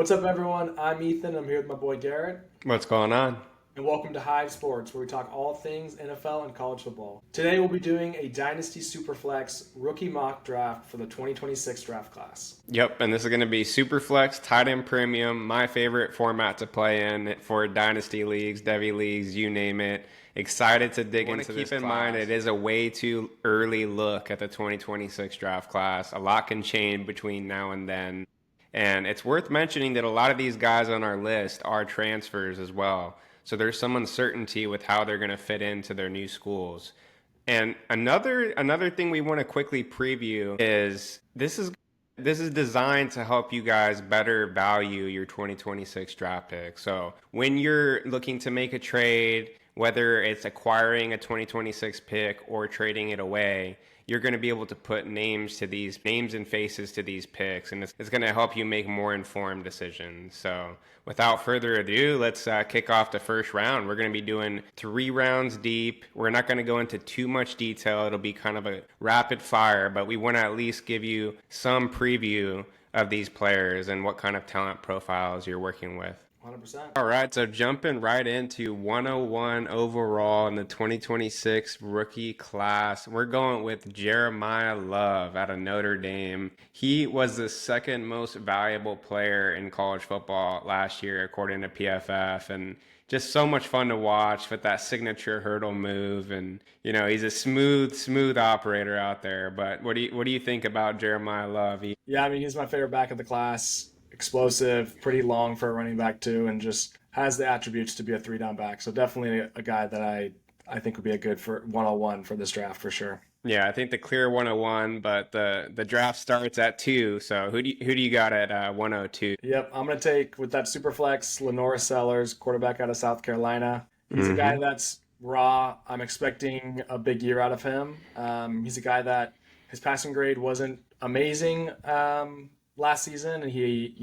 What's up, everyone? I'm Ethan. I'm here with my boy Garrett. What's going on? And welcome to HIVE Sports, where we talk all things NFL and college football. Today, we'll be doing a Dynasty SuperFlex rookie mock draft for the 2026 draft class. Yep, and this is going to be SuperFlex, tight end premium, my favorite format to play in for dynasty leagues, Devy leagues, you name it. Excited to dig into this. Keep in mind, it is a way too early look at the 2026 draft class. A lot can change between now and then. And it's worth mentioning that a lot of these guys on our list are transfers as well. So there's some uncertainty with how they're going to fit into their new schools. And another thing we want to quickly preview is this is designed to help you guys better value your 2026 draft pick. So when you're looking to make a trade, whether it's acquiring a 2026 pick or trading it away, you're going to be able to put names and faces to these picks, and it's going to help you make more informed decisions. So without further ado, let's kick off the first round. We're going to be doing 3 rounds deep. We're not going to go into too much detail. It'll be kind of a rapid fire, but we want to at least give you some preview of these players and what kind of talent profiles you're working with. 100%. All right, so jumping right into 101 overall in the 2026 rookie class, we're going with Jeremiyah Love out of Notre Dame. He was the second most valuable player in college football last year, according to PFF, and just so much fun to watch with that signature hurdle move. And he's a smooth operator out there. But what do you think about Jeremiyah Love? Yeah, I mean, he's my favorite back of the class. Explosive, pretty long for a running back too, and just has the attributes to be a 3-down back. So definitely a guy that I think would be a good for 101 for this draft for sure. Yeah, I think the clear 101, but the draft starts at 2. So who do you got at 102? Yep, I'm gonna take with that super flex Lanorris Sellers, quarterback out of South Carolina. He's a guy that's raw. I'm expecting a big year out of him. He's a guy that his passing grade wasn't amazing last season, and he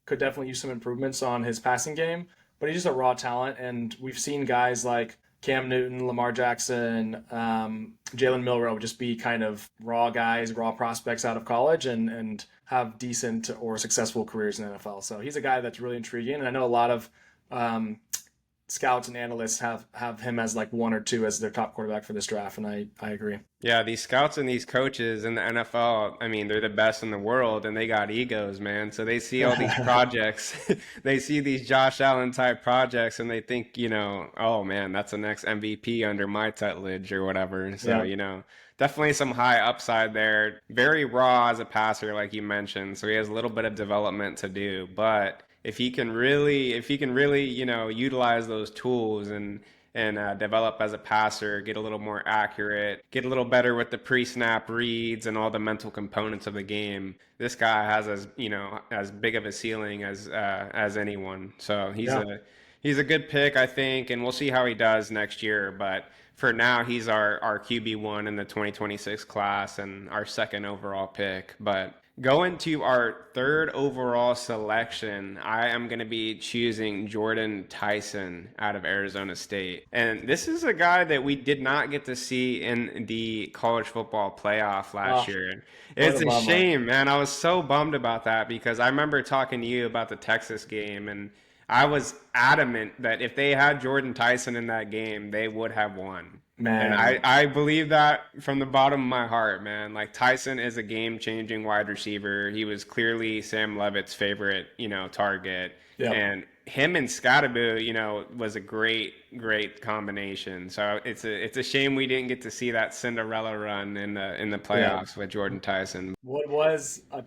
could definitely use some improvements on his passing game. But he's just a raw talent, and we've seen guys like Cam Newton, Lamar Jackson, Jalen Milroe just be kind of raw guys, raw prospects out of college, and have decent or successful careers in the NFL. So he's a guy that's really intriguing, and I know a lot of scouts and analysts have him as like 1 or 2 as their top quarterback for this draft, and I agree. Yeah, these scouts and these coaches in the NFL, I mean, they're the best in the world, and they got egos, man. So they see all these projects, they see these Josh Allen type projects, and they think, oh man, that's the next MVP under my tutelage or whatever. So, definitely some high upside there. Very raw as a passer, like you mentioned. So he has a little bit of development to do, but if he can really, utilize those tools and develop as a passer, get a little more accurate, get a little better with the pre-snap reads and all the mental components of the game, this guy has as big of a ceiling as anyone. So he's a good pick, I think, and we'll see how he does next year. But for now, he's our QB1 in the 2026 class and our second overall pick. But going to our third overall selection, I am going to be choosing Jordan Tyson out of Arizona State. And this is a guy that we did not get to see in the college football playoff last year. It's a shame, man. I was so bummed about that because I remember talking to you about the Texas game, and I was adamant that if they had Jordan Tyson in that game, they would have won. Man. And I believe that from the bottom of my heart, man. Like, Tyson is a game-changing wide receiver. He was clearly Sam Levitt's favorite, target. Yep. And him and Scottaboo, was a great combination. So it's a shame we didn't get to see that Cinderella run in the playoffs with Jordan Tyson. What was a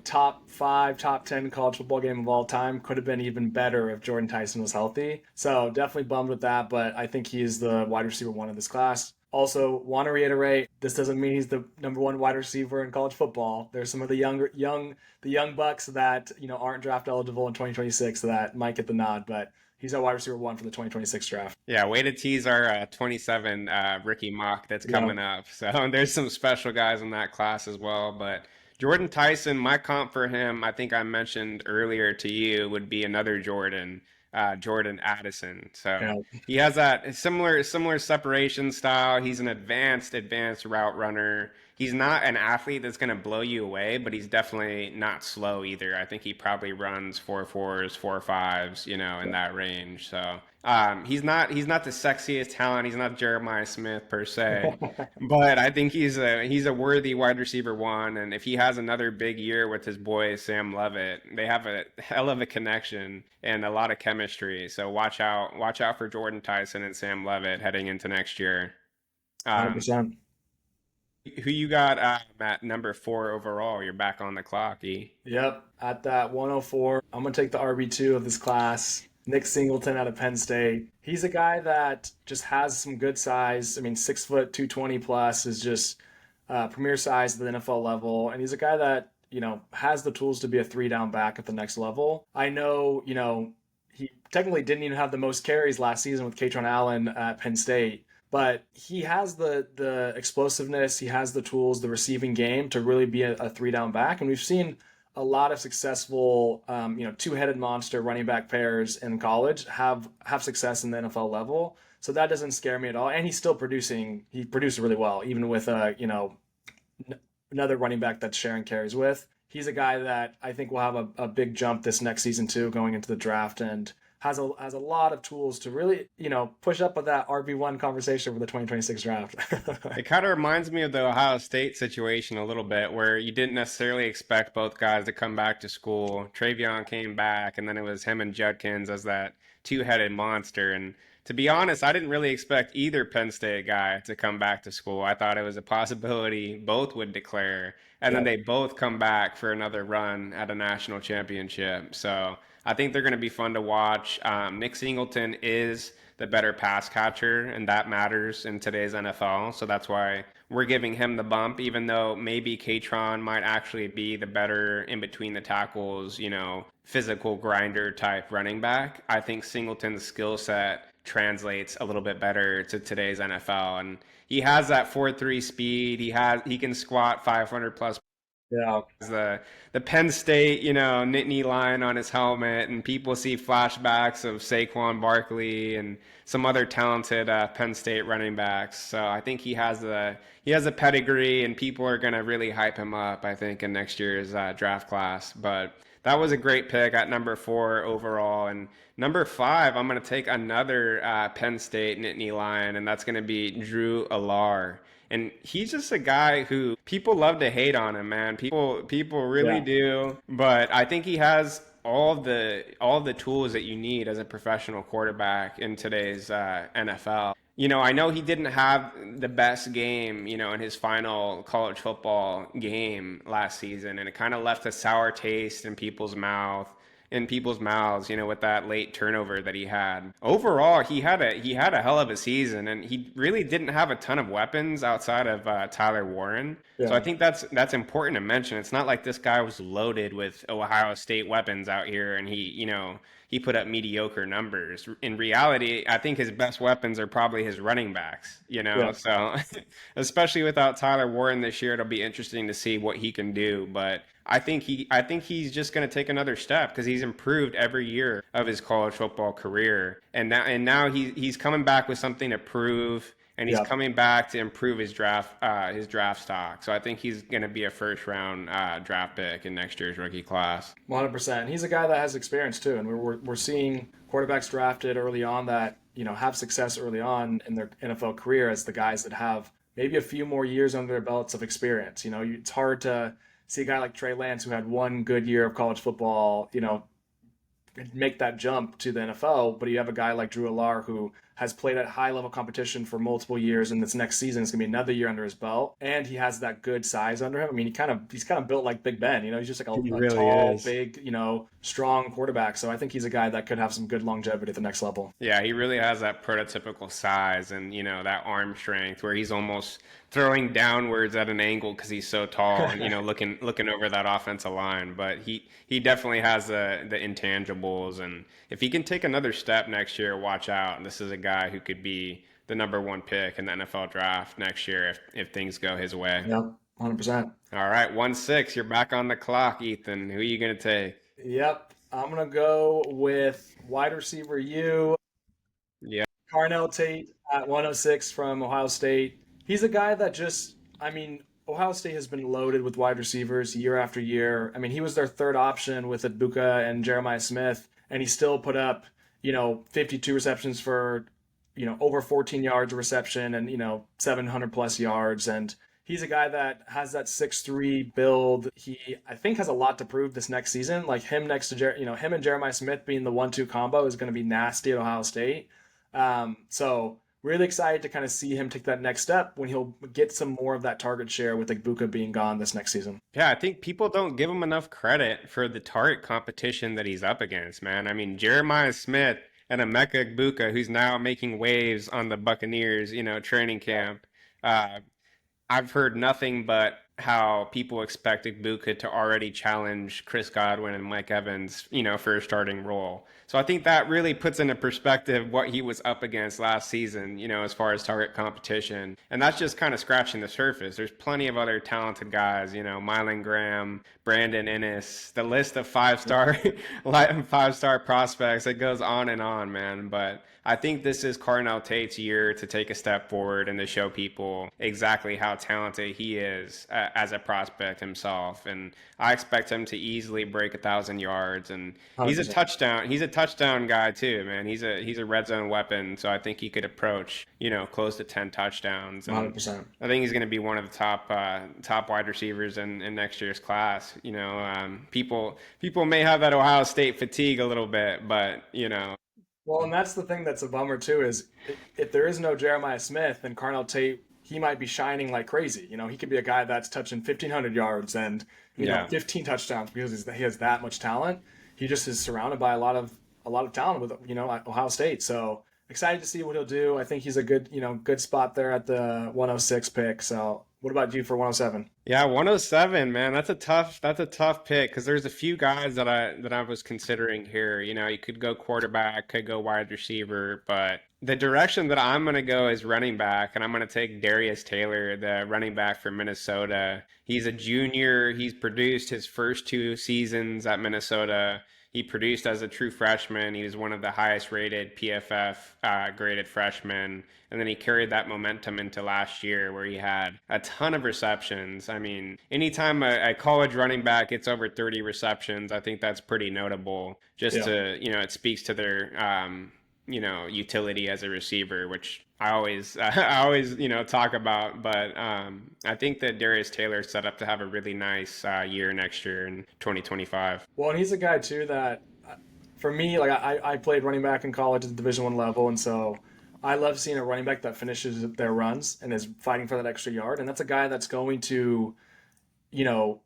top 5, top 10 college football game of all time could have been even better if Jordan Tyson was healthy. So definitely bummed with that, but I think he's the wide receiver 1 of this class. Also, want to reiterate, this doesn't mean he's the number 1 wide receiver in college football. There's some of the young bucks that aren't draft eligible in 2026 that might get the nod, but he's our wide receiver 1 for the 2026 draft. Yeah, way to tease our 27 rookie mock that's coming up. So there's some special guys in that class as well, but Jordan Tyson, my comp for him, I think I mentioned earlier to you, would be another Jordan. Jordan Addison. So Yeah. he has that similar separation style. He's an advanced route runner. He's not an athlete that's going to blow you away, but he's definitely not slow either. I think he probably runs 4.4s, 4.5s, in that range. So he's not the sexiest talent. He's not Jeremiah Smith per se, but I think he's a worthy wide receiver one. And if he has another big year with his boy Sam Levitt, they have a hell of a connection and a lot of chemistry. So watch out for Jordan Tyson and Sam Levitt heading into next year. Um, 100%. who you got at number 4 overall? You're back on the clock, E. Yep. At that 104, I'm going to take the RB2 of this class, Nick Singleton out of Penn State. He's a guy that just has some good size. I mean, 6 foot, 220 plus is just premier size at the NFL level. And he's a guy that, has the tools to be a 3 down back at the next level. I know, he technically didn't even have the most carries last season with Katron Allen at Penn State. But he has the explosiveness, he has the tools, the receiving game to really be a 3 down back. And we've seen a lot of successful, two-headed monster running back pairs in college have success in the NFL level. So that doesn't scare me at all. And he's still producing. He produced really well, even with another running back that's sharing carries with. He's a guy that I think will have a big jump this next season too, going into the draft, and has a lot of tools to really, push up with that RB1 conversation for the 2026 draft. It kind of reminds me of the Ohio State situation a little bit, where you didn't necessarily expect both guys to come back to school. Travion came back, and then it was him and Judkins as that two-headed monster. And to be honest, I didn't really expect either Penn State guy to come back to school. I thought it was a possibility both would declare, and then Yep. they both come back for another run at a national championship. So I think they're going to be fun to watch. Nick Singleton is the better pass catcher, and that matters in today's NFL. So that's why we're giving him the bump, even though maybe Katron might actually be the better in between the tackles, physical grinder type running back. I think Singleton's skill set translates a little bit better to today's NFL, and he has that 4.3 speed. He can squat 500 plus Yeah. the Penn State, Nittany lion on his helmet, and people see flashbacks of Saquon Barkley and some other talented Penn State running backs. So I think he has a pedigree, and people are going to really hype him up, I think, in next year's draft class. But that was a great pick at number 4 overall. And number 5, I'm going to take another Penn State Nittany lion, and that's going to be Drew Alar. And he's just a guy who people love to hate on him, man. People really Yeah. do. But I think he has all the tools that you need as a professional quarterback in today's NFL. I know he didn't have the best game, in his final college football game last season, and it kind of left a sour taste in people's mouths, with that late turnover that he had. Overall, he had a hell of a season, and he really didn't have a ton of weapons outside of Tyler Warren. So Yeah. I think that's important to mention. It's not like this guy was loaded with Ohio State weapons out here, and he put up mediocre numbers. In reality, I think his best weapons are probably his running backs. Yeah. So especially without Tyler Warren this year, it'll be interesting to see what he can do. But I think he's just going to take another step because he's improved every year of his college football career, and now he's coming back with something to prove, and he's Yeah. coming back to improve his draft stock. So I think he's going to be a first round draft pick in next year's rookie class. 100%. He's a guy that has experience too, and we're seeing quarterbacks drafted early on that have success early on in their NFL career as the guys that have maybe a few more years under their belts of experience. It's hard to see a guy like Trey Lance who had one good year of college football, make that jump to the NFL, but you have a guy like Drew Alar who has played at high level competition for multiple years, and this next season is going to be another year under his belt, and he has that good size under him. I mean, he's kind of built like Big Ben. He's just like He a really tall, is. big, strong quarterback. So I think he's a guy that could have some good longevity at the next level. Yeah, he really has that prototypical size and that arm strength where he's almost throwing downwards at an angle because he's so tall and looking over that offensive line. But he definitely has the intangibles, and if he can take another step next year, watch out. This is a guy who could be the number 1 pick in the NFL draft next year if things go his way. Yep, 100%. All right, 1-6, you're back on the clock, Ethan. Who are you gonna take? Yep. I'm gonna go with wide receiver U, Yeah. Carnell Tate at 106 from Ohio State. He's a guy that just, I mean, Ohio State has been loaded with wide receivers year after year. I mean, he was their third option with Ibuka and Jeremiah Smith, and he still put up, 52 receptions for, over 14 yards a reception and, 700 plus yards. And he's a guy that has that 6'3" build. He, I think, has a lot to prove this next season. Like him next to, him and Jeremiah Smith being the 1-2 combo is going to be nasty at Ohio State. So really excited to kind of see him take that next step when he'll get some more of that target share with Ibuka being gone this next season. Yeah, I think people don't give him enough credit for the target competition that he's up against, man. I mean, Jeremiah Smith and Emeka Egbuka, who's now making waves on the Buccaneers, training camp. Uh, I've heard nothing but how people expect Ibuka to already challenge Chris Godwin and Mike Evans, for a starting role. So I think that really puts into perspective what he was up against last season, as far as target competition. And that's just kind of scratching the surface. There's plenty of other talented guys, Mylan Graham, Brandon Innes, the list of five-star five-star prospects. It goes on, man. But I think this is Carnell Tate's year to take a step forward and to show people exactly how talented he is as a prospect himself. And I expect him to easily break 1,000 yards. And he's a 100%. touchdown guy too, man. He's a red zone weapon. So I think he could approach, close to 10 touchdowns. And 100%. I think he's going to be one of the top wide receivers in next year's class. People may have that Ohio State fatigue a little bit, but Well, and that's the thing that's a bummer too is if there is no Jeremiah Smith, then Carnell Tate, he might be shining like crazy. He could be a guy that's touching 1,500 yards and, yeah. 15 touchdowns because he has that much talent. He just is surrounded by a lot of talent with, at Ohio State. So excited to see what he'll do. I think he's a good, good spot there at the 106 pick. So what about you for 107? Yeah, 107, man. That's a tough pick because there's a few guys that I was considering here. You could go quarterback, could go wide receiver, but the direction that I'm going to go is running back, and I'm going to take Darius Taylor, the running back for Minnesota. He's a junior. He's produced his first 2 seasons at Minnesota. He produced as a true freshman. He was one of the highest rated PFF graded freshmen. And then he carried that momentum into last year where he had a ton of receptions. I mean, anytime a college running back gets over 30 receptions, I think that's pretty notable just to, it speaks to their, utility as a receiver, which I always talk about. But I think that Darius Taylor is set up to have a really nice year next year in 2025. Well, and he's a guy too that, for me, like I played running back in college at the Division I level, and so I love seeing a running back that finishes their runs and is fighting for that extra yard. And that's a guy that's going to, you know,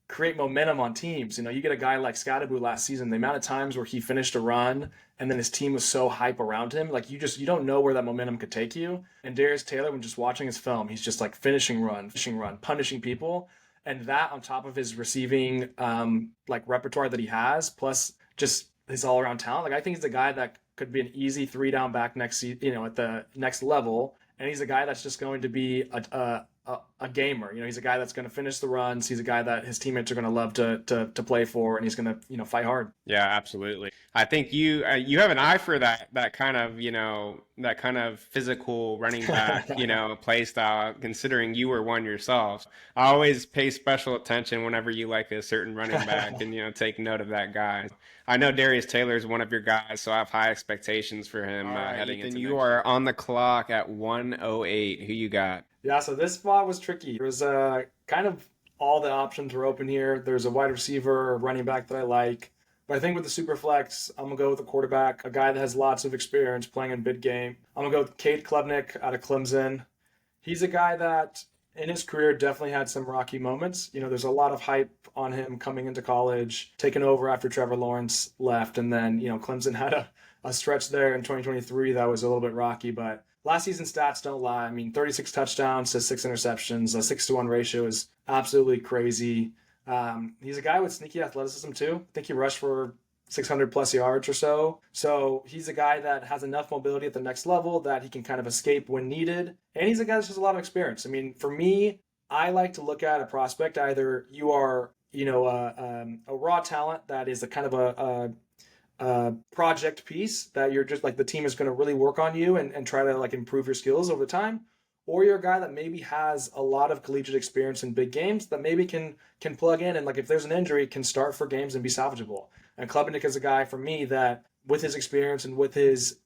create momentum on teams. You get a guy like Scadaboo last season, the amount of times where he finished a run and then his team was so hype around him, like you don't know where that momentum could take you. And Darius Taylor, when just watching his film, he's just like finishing run, punishing people. And that on top of his receiving like repertoire that he has, plus just his all around talent. Like I think he's a guy that could be an easy 3-down back next, at the next level. And he's a guy that's just going to be a gamer. He's a guy that's going to finish the runs. He's a guy that his teammates are going to love to play for, and he's going to fight hard. Yeah, absolutely. I think you have an eye for that kind of physical running back play style. Considering you were one yourself, I always pay special attention whenever you like a certain running back and take note of that guy. I know Darius Taylor is one of your guys, so I have high expectations for him heading into. You are on the clock at 108. Who you got? Yeah, so this spot was tricky. There was kind of all the options were open here. There's a wide receiver, a running back that I like. But I think with the SuperFlex, I'm going to go with a quarterback, a guy that has lots of experience playing in big game. I'm going to go with Cade Klubnik out of Clemson. He's a guy that in his career definitely had some rocky moments. There's a lot of hype on him coming into college, taking over after Trevor Lawrence left. And then, Clemson had a stretch there in 2023 that was a little bit rocky, but last season's stats don't lie. I mean, 36 touchdowns to 6 interceptions, a 6-to-1 ratio is absolutely crazy. He's a guy with sneaky athleticism too. I think he rushed for 600 plus yards or so. So he's a guy that has enough mobility at the next level that he can kind of escape when needed. And he's a guy that has a lot of experience. I mean, for me, I like to look at a prospect. Either you are a raw talent that is a kind of a project piece that you're just like the team is going to really work on you and try to like improve your skills over time, or you're a guy that maybe has a lot of collegiate experience in big games that maybe can plug in and like if there's an injury can start for games and be salvageable. And Klubnik is a guy for me that with his experience and with his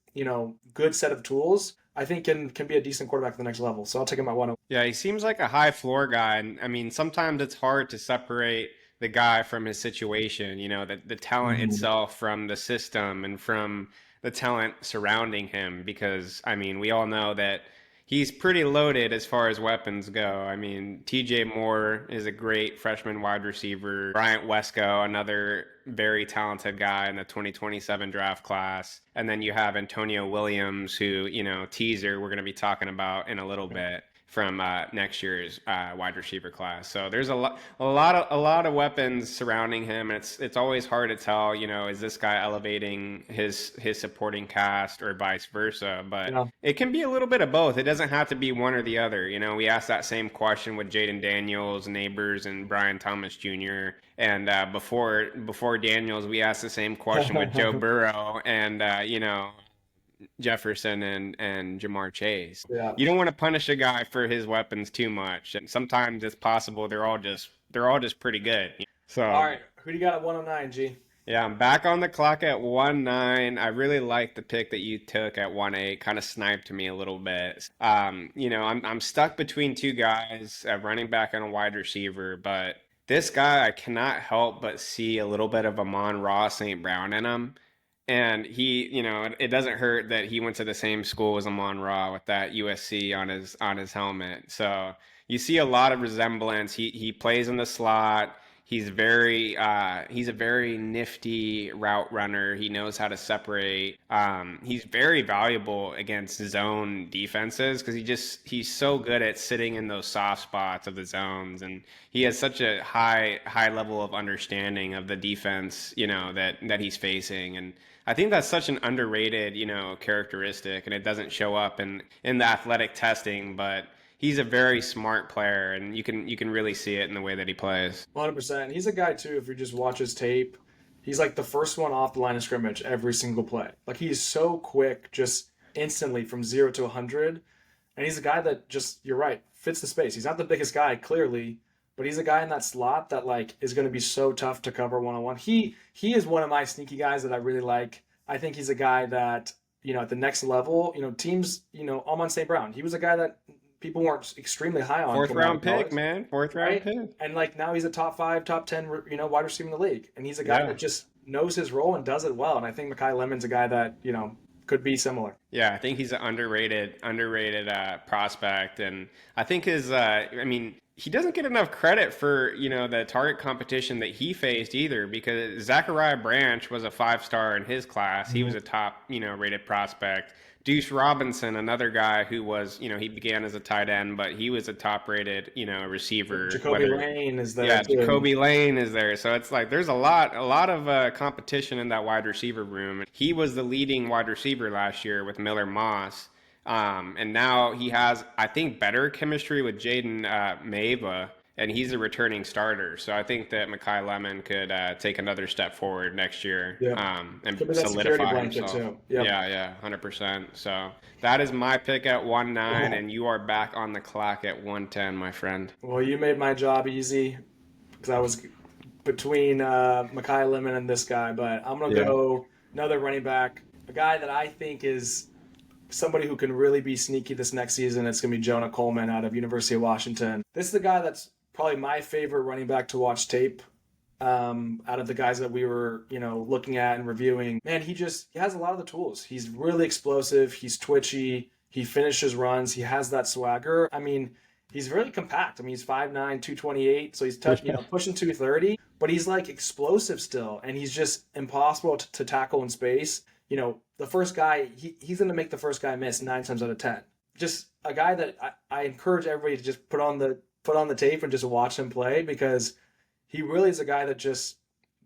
good set of tools, I think can be a decent quarterback at the next level. So I'll take him at 1. Yeah, he seems like a high floor guy. And I mean, sometimes it's hard to separate the guy from his situation, the talent itself from the system and from the talent surrounding him. Because, I mean, we all know that he's pretty loaded as far as weapons go. I mean, TJ Moore is a great freshman wide receiver. Bryant Wesco, another very talented guy in the 2027 draft class. And then you have Antonio Williams, who, teaser, we're going to be talking about in a little bit from next year's wide receiver class. So there's a lot of weapons surrounding him. And it's always hard to tell, is this guy elevating his supporting cast or vice versa? But it can be a little bit of both. It doesn't have to be one or the other. We asked that same question with Jaden Daniels, Neighbors, and Brian Thomas Jr. And before Daniels, we asked the same question with Joe Burrow and Jefferson and Jamar Chase. Yeah. You don't want to punish a guy for his weapons too much. And sometimes it's possible they're all just pretty good. So all right, who do you got at 109, G? Yeah, I'm back on the clock at 1-9. I really like the pick that you took at 1-8. Kind of sniped me a little bit. I'm stuck between two guys, a running back and a wide receiver, but this guy, I cannot help but see a little bit of Amon-Ra St. Brown in him. And he, it doesn't hurt that he went to the same school as Amon-Ra with that USC on his helmet. So you see a lot of resemblance. He plays in the slot. He's a very nifty route runner. He knows how to separate. He's very valuable against zone defenses because he's so good at sitting in those soft spots of the zones, and he has such a high level of understanding of the defense, that he's facing. And I think that's such an underrated, characteristic, and it doesn't show up in the athletic testing, but he's a very smart player, and you can really see it in the way that he plays. 100%. He's a guy too. If you just watch his tape, he's like the first one off the line of scrimmage every single play. Like he's so quick, just instantly from 0 to 100. And he's a guy that just, you're right, fits the space. He's not the biggest guy, clearly, but he's a guy in that slot that like is going to be so tough to cover one-on-one. He is one of my sneaky guys that I really like. I think he's a guy that, at the next level, teams, Amon St. Brown. He was a guy that people weren't extremely high on. Fourth round pick, man. Fourth round pick. And like now he's a top 5, top 10, wide receiver in the league. And he's a guy that just knows his role and does it well. And I think Makai Lemon's a guy that, could be similar. Yeah, I think he's an underrated prospect. And I think he doesn't get enough credit for, the target competition that he faced either, because Zachariah Branch was a 5-star in his class. He was a top, rated prospect. Deuce Robinson, another guy who was, he began as a tight end, but he was a top-rated, receiver. Jacoby Lane is there. Yeah, too. Jacoby Lane is there. So it's like there's a lot of competition in that wide receiver room. He was the leading wide receiver last year with Miller Moss. And now he has, I think, better chemistry with Jaden Maiva, and he's a returning starter. So I think that Makai Lemon could take another step forward next year and solidify himself. Too. Yep. Yeah, 100%. So that is my pick at 1-9, and you are back on the clock at 1-10, my friend. Well, you made my job easy because I was between Makai Lemon and this guy, but I'm going to go another running back, a guy that I think is somebody who can really be sneaky this next season. It's going to be Jonah Coleman out of University of Washington. This is the guy that's probably my favorite running back to watch tape out of the guys that we were, looking at and reviewing. Man, he has a lot of the tools. He's really explosive. He's twitchy. He finishes runs. He has that swagger. I mean, he's really compact. I mean, he's 5'9", 228, so he's pushing 230, but he's like explosive still, and he's just impossible to tackle in space. The first guy, he's going to make the first guy miss 9 times out of 10. Just a guy that I encourage everybody to just put on the tape and just watch him play, because he really is a guy that just,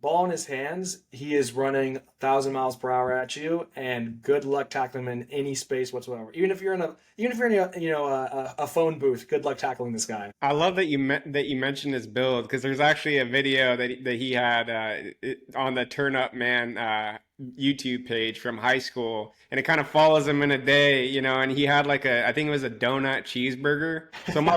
ball in his hands, he is running 1,000 miles per hour at you, and good luck tackling him in any space whatsoever. Even if you're in a a phone booth, good luck tackling this guy. I love that you mentioned his build because there's actually a video that he had on the Turn Up Man YouTube page from high school, and it kind of follows him in a day, and he had like I think it was a donut cheeseburger. So my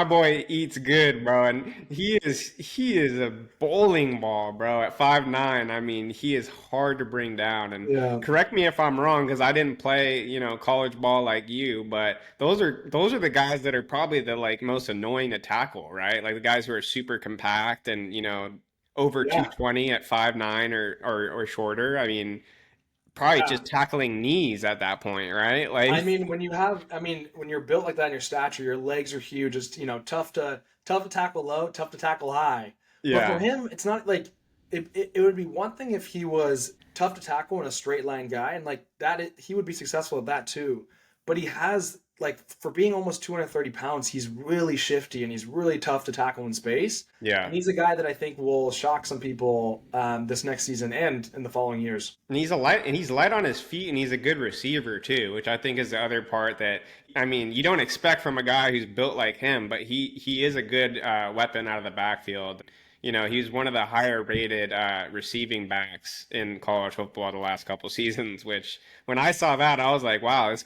boy eats good, bro, and he is a bowling ball, bro, at 5'9". I mean, he is hard to bring down. And Yeah. correct me if I'm wrong, because I didn't play, college ball like you, but those are the guys that are probably the like most annoying to tackle, right? Like the guys who are super compact and over Yeah. 220 at 5'9" or shorter. I mean, probably Yeah. just tackling knees at that point, right? I Like, mean, when you're built like that in your stature, your legs are huge. It's, tough to tackle low, tough to tackle high. But for yeah. him, it's not like it would be one thing if he was tough to tackle and a straight line guy, and like that, he would be successful at that too. But he has like for being almost 230 pounds, he's really shifty and he's really tough to tackle in space. Yeah. And he's a guy that I think will shock some people this next season and in the following years. And he's light on his feet, and he's a good receiver too, which I think is the other part that I mean you don't expect from a guy who's built like him, but he is a good weapon out of the backfield. He's one of the higher rated receiving backs in college football the last couple seasons. Which when I saw that, I was like, wow, this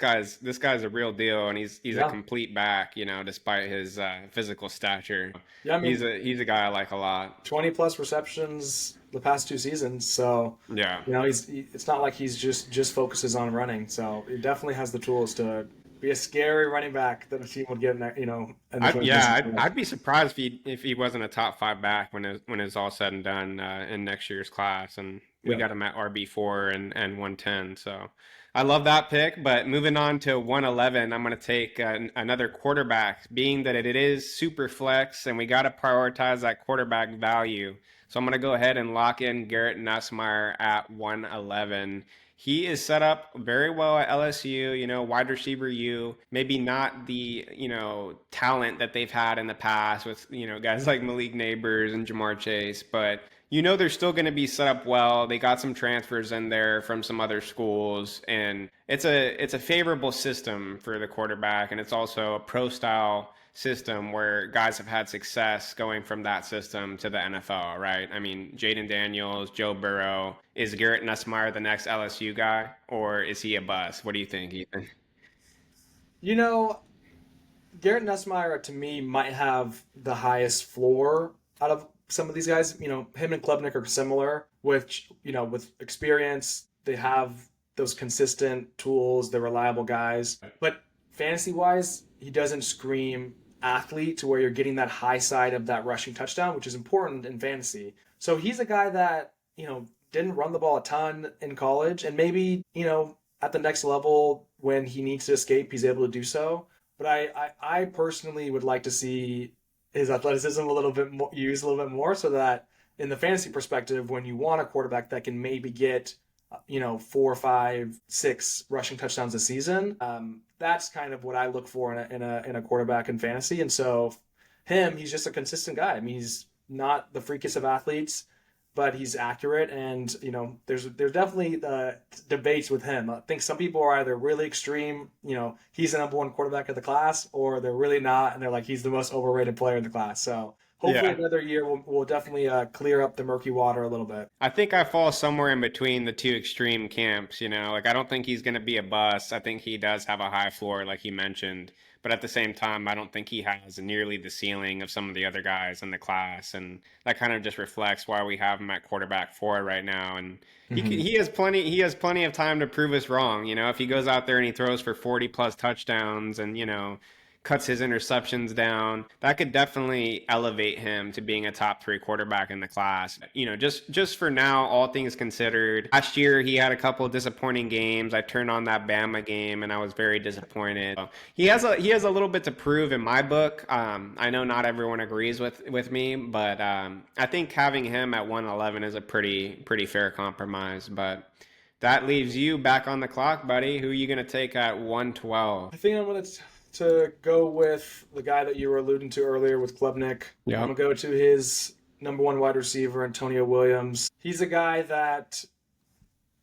guy's a real deal, and he's a Yeah. complete back. Despite his physical stature, Yeah, I he's mean, a guy I like a lot. 20 plus receptions the past 2 seasons. So, Yeah. it's not like he's just focuses on running. So he definitely has the tools to be a scary running back that a team would get in that, in the I'd be surprised if he wasn't a top five back when it's all said and done in next year's class, and we Yeah. got him at RB4 and 110. So I love that pick. But moving on to 111, I'm going to take another quarterback, being that it is super flex, and we got to prioritize that quarterback value. So I'm going to go ahead and lock in Garrett Nussmeier at 111. He is set up very well at LSU, wide receiver maybe not the, talent that they've had in the past with, guys like Malik Neighbors and Jamar Chase, but they're still going to be set up well. They got some transfers in there from some other schools, and it's a favorable system for the quarterback, and it's also a pro style system where guys have had success going from that system to the NFL, right? I mean, Jaden Daniels, Joe Burrow. Is Garrett Nussmeier the next LSU guy, or is he a bust? What do you think, Ethan? You know, Garrett Nussmeier to me might have the highest floor out of some of these guys. Him and Klubnik are similar, which, with experience, they have those consistent tools, they're reliable guys. But fantasy wise, he doesn't scream athlete to where you're getting that high side of that rushing touchdown, which is important in fantasy. So he's a guy that, didn't run the ball a ton in college, and maybe, at the next level when he needs to escape, he's able to do so. But I personally would like to see his athleticism a little bit more, used a little bit more, so that in the fantasy perspective, when you want a quarterback that can maybe get, 4, 5, 6 rushing touchdowns a season, that's kind of what I look for in a quarterback in fantasy. And so he's just a consistent guy. I mean, he's not the freakiest of athletes, but he's accurate, and there's definitely debates with him. I think some people are either really extreme, he's the number one quarterback of the class, or they're really not, and they're like he's the most overrated player in the class. So hopefully Yeah. another year will definitely clear up the murky water a little bit. I think I fall somewhere in between the two extreme camps, Like I don't think he's going to be a bust. I think he does have a high floor, like he mentioned. But at the same time, I don't think he has nearly the ceiling of some of the other guys in the class. And that kind of just reflects why we have him at quarterback 4 right now. And Mhm. he has plenty of time to prove us wrong. If he goes out there and he throws for 40 plus touchdowns and, cuts his interceptions down, that could definitely elevate him to being a top 3 quarterback in the class. Just for now, all things considered, last year he had a couple of disappointing games. I turned on that Bama game and I was very disappointed. So he has a little bit to prove in my book. I know not everyone agrees with me, but I think having him at 111 is a pretty fair compromise. But that leaves you back on the clock, buddy. Who are you going to take at 112? I think I'm going to go with the guy that you were alluding to earlier with Klubnik. Yeah. I'm going to go to his number one wide receiver, Antonio Williams. He's a guy that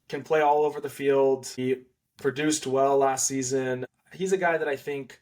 can play all over the field. He produced well last season. He's a guy that I think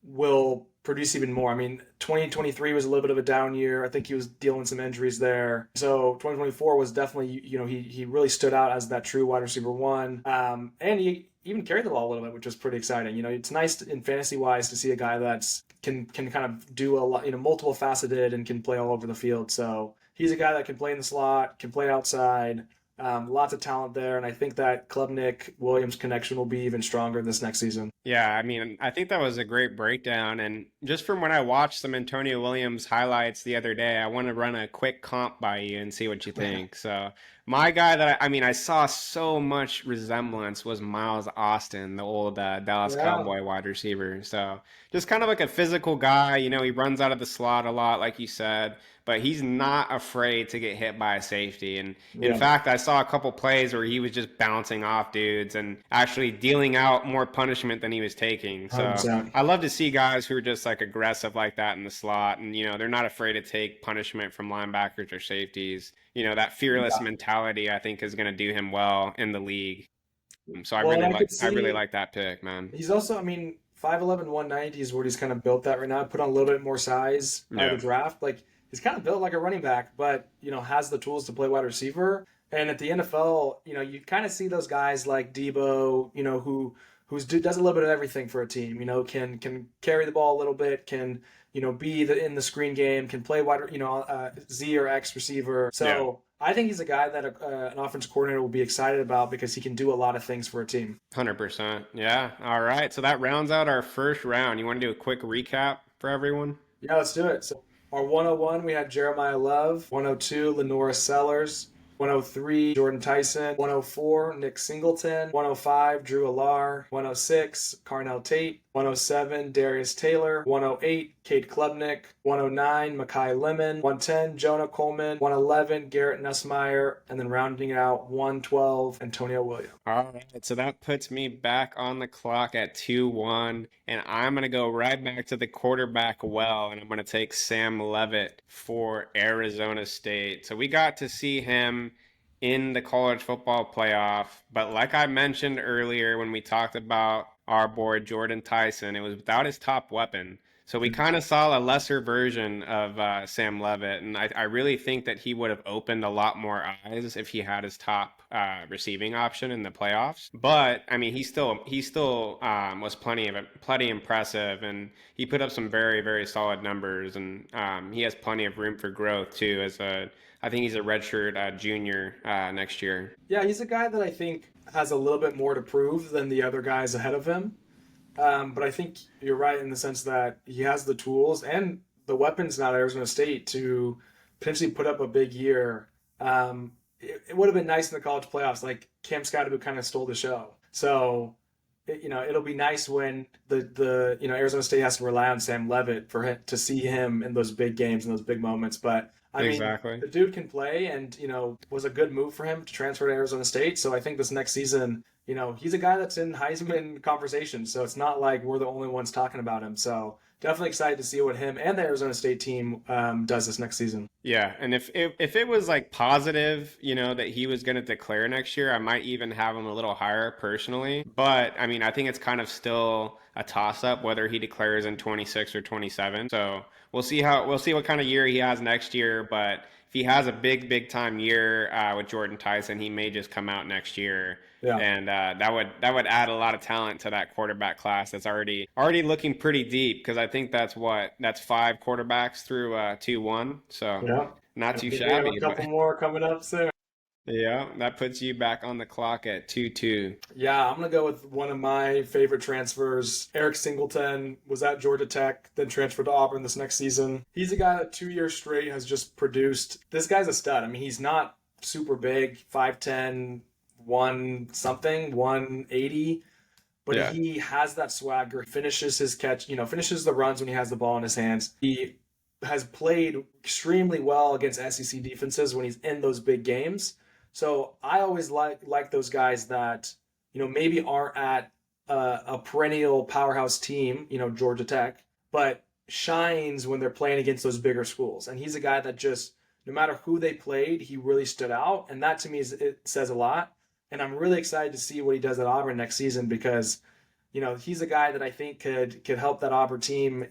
will produce even more. I mean, 2023 was a little bit of a down year. I think he was dealing some injuries there. So 2024 was definitely, he really stood out as that true wide receiver one. And he even carried the ball a little bit, which was pretty exciting. It's nice in fantasy wise to see a guy that's can kind of do a lot, multiple faceted and can play all over the field. So he's a guy that can play in the slot, can play outside. Lots of talent there, and I think that Klubnik Williams connection will be even stronger this next season. Yeah, I mean, I think that was a great breakdown. And just from when I watched some Antonio Williams highlights the other day, I want to run a quick comp by you and see what you think. So, my guy that I saw so much resemblance was Miles Austin, the old Dallas Yeah, Cowboy wide receiver. So, just kind of like a physical guy. He runs out of the slot a lot, like you said, but he's not afraid to get hit by a safety. And in yeah, fact, I saw a couple plays where he was just bouncing off dudes and actually dealing out more punishment than he was taking. So 100%. I love to see guys who are just like aggressive like that in the slot, and they're not afraid to take punishment from linebackers or safeties. That fearless Yeah. mentality I think is going to do him well in the league. So Well, and I could I really see like that pick, man. he's also, 5'11", 190 is what he's kind of built that right now. Put on a little bit more size out of Yeah. the draft. Like he's kind of built like a running back, but has the tools to play wide receiver. And at the NFL, you kind of see those guys like Debo, does a little bit of everything for a team. Can carry the ball a little bit, can be in the screen game, can play wide, Z or X receiver. Yeah. So I think he's a guy that an offense coordinator will be excited about because he can do a lot of things for a team. 100%. Yeah. All right. So that rounds out our first round. You want to do a quick recap for everyone? Yeah, let's do it. So our 101, we had Jeremiyah Love. 102, Lanorris Sellers. 103, Jordan Tyson. 104, Nick Singleton. 105, Drew Alar. 106, Carnell Tate. 107, Darius Taylor. 108, Cade Klubnik. 109, Makai Lemon. 110, Jonah Coleman. 111, Garrett Nussmeier. And then rounding it out, 112, Antonio Williams. All right, so that puts me back on the clock at 2-1, and I'm going to go right back to the quarterback well, and I'm going to take Sam Levitt for Arizona State. So we got to see him in the college football playoff, but like I mentioned earlier when we talked about our boy Jordan Tyson, it was without his top weapon. So we kind of saw a lesser version of Sam Levitt, and I really think that he would have opened a lot more eyes if he had his top receiving option in the playoffs. But I mean, he still was plenty impressive, and he put up some very very solid numbers, and he has plenty of room for growth too. I think he's a redshirt junior next year. Yeah, he's a guy that I think has a little bit more to prove than the other guys ahead of him. But I think you're right in the sense that he has the tools and the weapons now at Arizona State to potentially put up a big year. It would have been nice in the college playoffs, like Cam Scotty kind of stole the show. So, it'll be nice when the Arizona State has to rely on Sam Levitt for him to see him in those big games and those big moments. But I mean, Exactly. the dude can play, and was a good move for him to transfer to Arizona State. So I think this next season, he's a guy that's in Heisman conversation. So it's not like we're the only ones talking about him. So definitely excited to see what him and the Arizona State team does this next season. Yeah, and if it was like positive, that he was going to declare next year, I might even have him a little higher personally. But I mean, I think it's kind of still a toss up whether he declares in 26 or 27. So we'll see what kind of year he has next year. But if he has a big time year with Jordan Tyson, he may just come out next year. Yeah. And that would add a lot of talent to that quarterback class that's already looking pretty deep, because I think that's 5 quarterbacks through 2-1, so Yeah. not I too think we have a shabby. couple But more coming up soon. yeah, that puts you back on the clock at 2-2. Yeah, I'm gonna go with one of my favorite transfers. Eric Singleton was at Georgia Tech, then transferred to Auburn this next season. He's a guy that 2 years straight has just produced. This guy's a stud. I mean, he's not super big, 5'10", 180, but Yeah, he has that swagger. He finishes his catch, finishes the runs when he has the ball in his hands. He has played extremely well against SEC defenses when he's in those big games. So I always like those guys that maybe aren't at a perennial powerhouse team, Georgia Tech, but shines when they're playing against those bigger schools. And he's a guy that just no matter who they played, he really stood out, and that to me it says a lot. And I'm really excited to see what he does at Auburn next season because, he's a guy that I think could help that Auburn team,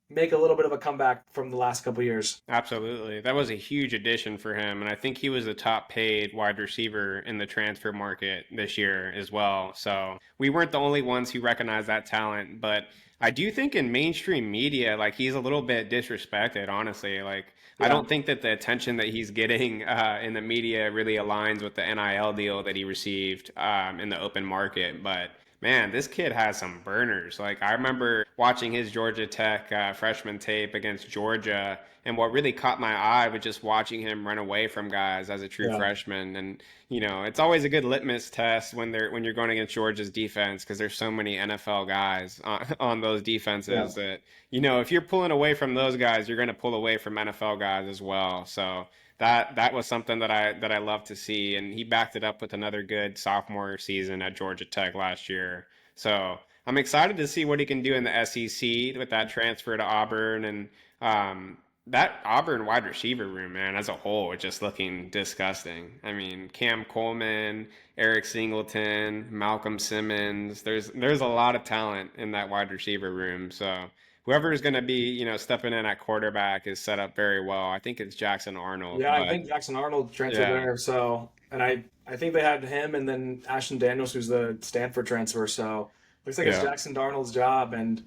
make a little bit of a comeback from the last couple years. Absolutely. That was a huge addition for him. And I think he was the top paid wide receiver in the transfer market this year as well. So we weren't the only ones who recognized that talent. But I do think in mainstream media, like he's a little bit disrespected, honestly. Like, I Yeah. don't think that the attention that he's getting in the media really aligns with the NIL deal that he received in the open market. But man, this kid has some burners. Like I remember watching his Georgia Tech freshman tape against Georgia, and what really caught my eye was just watching him run away from guys as a true Yeah. freshman. And it's always a good litmus test when you're going against Georgia's defense because there's so many NFL guys on those Yeah. defenses that if you're pulling away from those guys, you're going to pull away from NFL guys as well. So that was something that I love to see, and he backed it up with another good sophomore season at Georgia Tech last year. So I'm excited to see what he can do in the SEC with that transfer to Auburn, and that Auburn wide receiver room, man, as a whole, is just looking disgusting. I mean, Cam Coleman, Eric Singleton, Malcolm Simmons. There's a lot of talent in that wide receiver room. So whoever is going to be, stepping in at quarterback is set up very well. I think it's Jackson Arnold, Yeah, I but think Jackson Arnold transferred yeah, there. So, and I think they had him and then Ashton Daniels, who's the Stanford transfer. So, looks like it's yeah. Jackson Darnold's job, and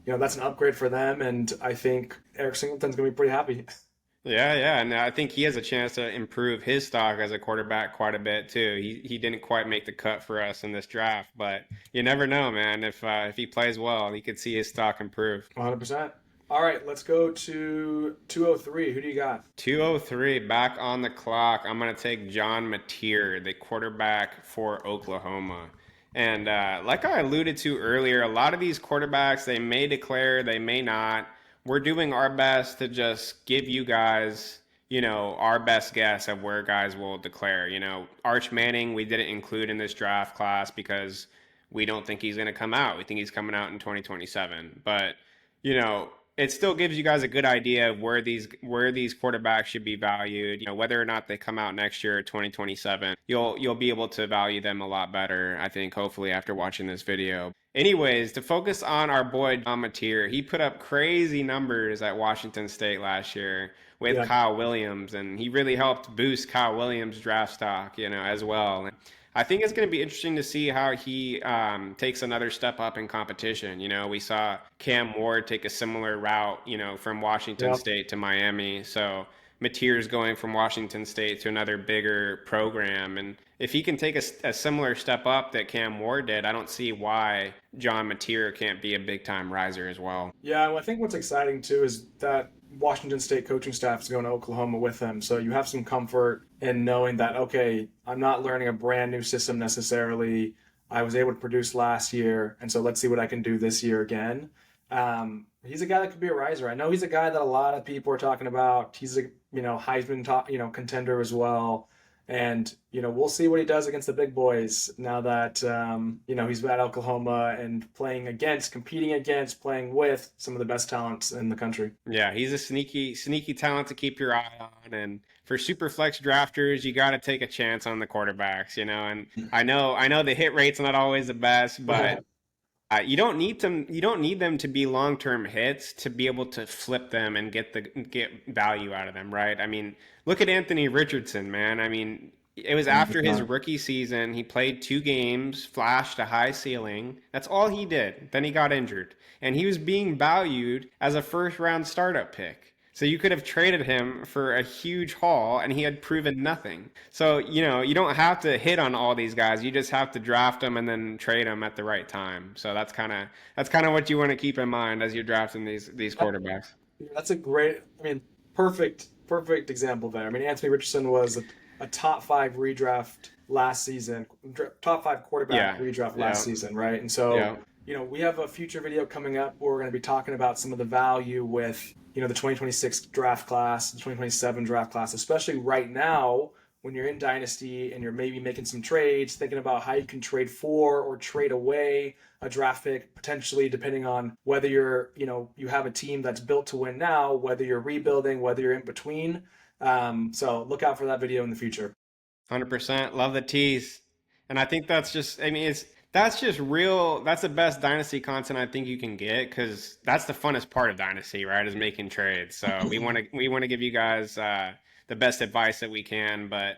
that's an upgrade for them. And I think Eric Singleton's gonna be pretty happy. Yeah, yeah, and I think he has a chance to improve his stock as a quarterback quite a bit too. He didn't quite make the cut for us in this draft, but you never know, man. If he plays well, he could see his stock improve. 100%. All right, let's go to 203. Who do you got? 203 back on the clock. I'm gonna take John Mateer, the quarterback for Oklahoma. And like I alluded to earlier, a lot of these quarterbacks they may declare, they may not. We're doing our best to just give you guys, our best guess of where guys will declare. Arch Manning, we didn't include in this draft class because we don't think he's going to come out. We think he's coming out in 2027. But, you know, it still gives you guys a good idea of where these quarterbacks should be valued. Whether or not they come out next year, 2027, you'll be able to value them a lot better, I think, hopefully after watching this video. Anyways, to focus on our boy John Mateer, he put up crazy numbers at Washington State last year with Yeah. Kyle Williams, and he really helped boost Kyle Williams' draft stock, as well. I think it's going to be interesting to see how he takes another step up in competition. We saw Cam Ward take a similar route, from Washington Yeah. State to Miami. So Mateer's going from Washington State to another bigger program. And if he can take a similar step up that Cam Ward did, I don't see why John Mateer can't be a big time riser as well. Yeah, well, I think what's exciting too is that Washington State coaching staff is going to Oklahoma with him. So you have some comfort in knowing that, okay, I'm not learning a brand new system necessarily. I was able to produce last year, and so let's see what I can do this year again. He's a guy that could be a riser. I know he's a guy that a lot of people are talking about. He's a Heisman top contender as well, and we'll see what he does against the big boys now that he's at Oklahoma and competing against, playing with some of the best talents in the country. Yeah, he's a sneaky talent to keep your eye on. And for SuperFlex drafters, you got to take a chance on the quarterbacks, And I know the hit rate's not always the best, but you don't need them. You don't need them to be long-term hits to be able to flip them and get value out of them, right? I mean, look at Anthony Richardson, man. I mean, it was after his rookie season. He played 2 games, flashed a high ceiling. That's all he did. Then he got injured, and he was being valued as a first-round startup pick. So you could have traded him for a huge haul, and he had proven nothing. So, you don't have to hit on all these guys. You just have to draft them and then trade them at the right time. So that's kind of what you want to keep in mind as you're drafting these quarterbacks. That's a great, perfect example there. I mean, Anthony Richardson was a top 5 redraft last season, top 5 quarterback Yeah, redraft yeah, last season, right? And so, yeah. we have a future video coming up where we're going to be talking about some of the value with, the 2026 draft class, the 2027 draft class, especially right now when you're in Dynasty and you're maybe making some trades, thinking about how you can trade for or trade away a draft pick, potentially depending on whether you have a team that's built to win now, whether you're rebuilding, whether you're in between. So look out for that video in the future. 100%. Love the tease. And I think that's just, I mean, that's just real. That's the best Dynasty content I think you can get because that's the funnest part of Dynasty, right? Is making trades. So we want to give you guys the best advice that we can. But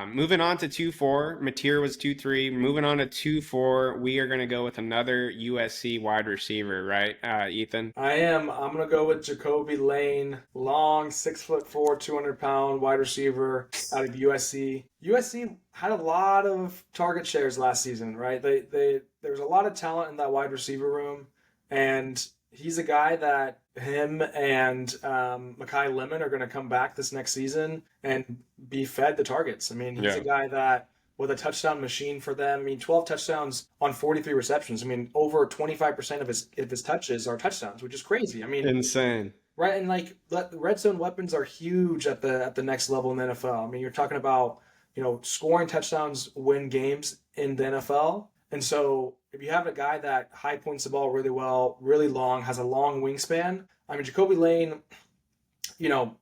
moving on to 2-4, Mateer was 2-3. Moving on to 2-4, we are going to go with another USC wide receiver, right, Ethan? I am. I'm gonna go with Jacoby Lane, long, 6'4", 200-pound wide receiver out of USC. USC had a lot of target shares last season, right? There's a lot of talent in that wide receiver room, and he's a guy that him and Mekhi Lemon are gonna come back this next season and be fed the targets. I mean, he's a Yeah. guy that with a touchdown machine for them. I mean, 12 touchdowns on 43 receptions. I mean, over 25% of his touches are touchdowns, which is crazy. I mean, Insane. right, and like the red zone weapons are huge at the next level in the NFL. I mean, you're talking about, scoring touchdowns win games in the NFL. And so if you have a guy that high points the ball really well, really long, has a long wingspan, I mean, Jacoby Lane, you know,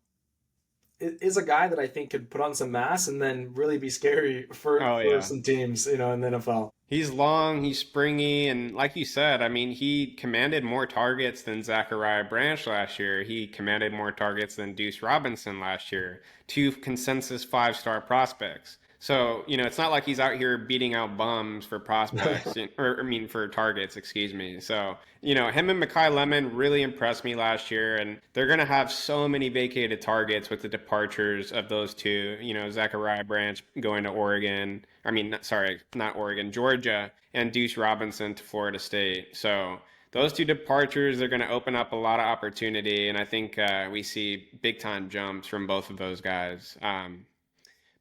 is a guy that I think could put on some mass and then really be scary Oh for yeah. some teams, in the NFL. He's long, he's springy, and like you said, I mean, he commanded more targets than Zachariah Branch last year. He commanded more targets than Deuce Robinson last year, two consensus five-star prospects. So, it's not like he's out here beating out bums for prospects, or I mean, for targets, excuse me. So, him and Mekhi Lemon really impressed me last year, and they're going to have so many vacated targets with the departures of those two. Zachariah Branch going to Oregon. I mean, sorry, not Oregon, Georgia, and Deuce Robinson to Florida State. So those two departures are going to open up a lot of opportunity, and I think we see big time jumps from both of those guys.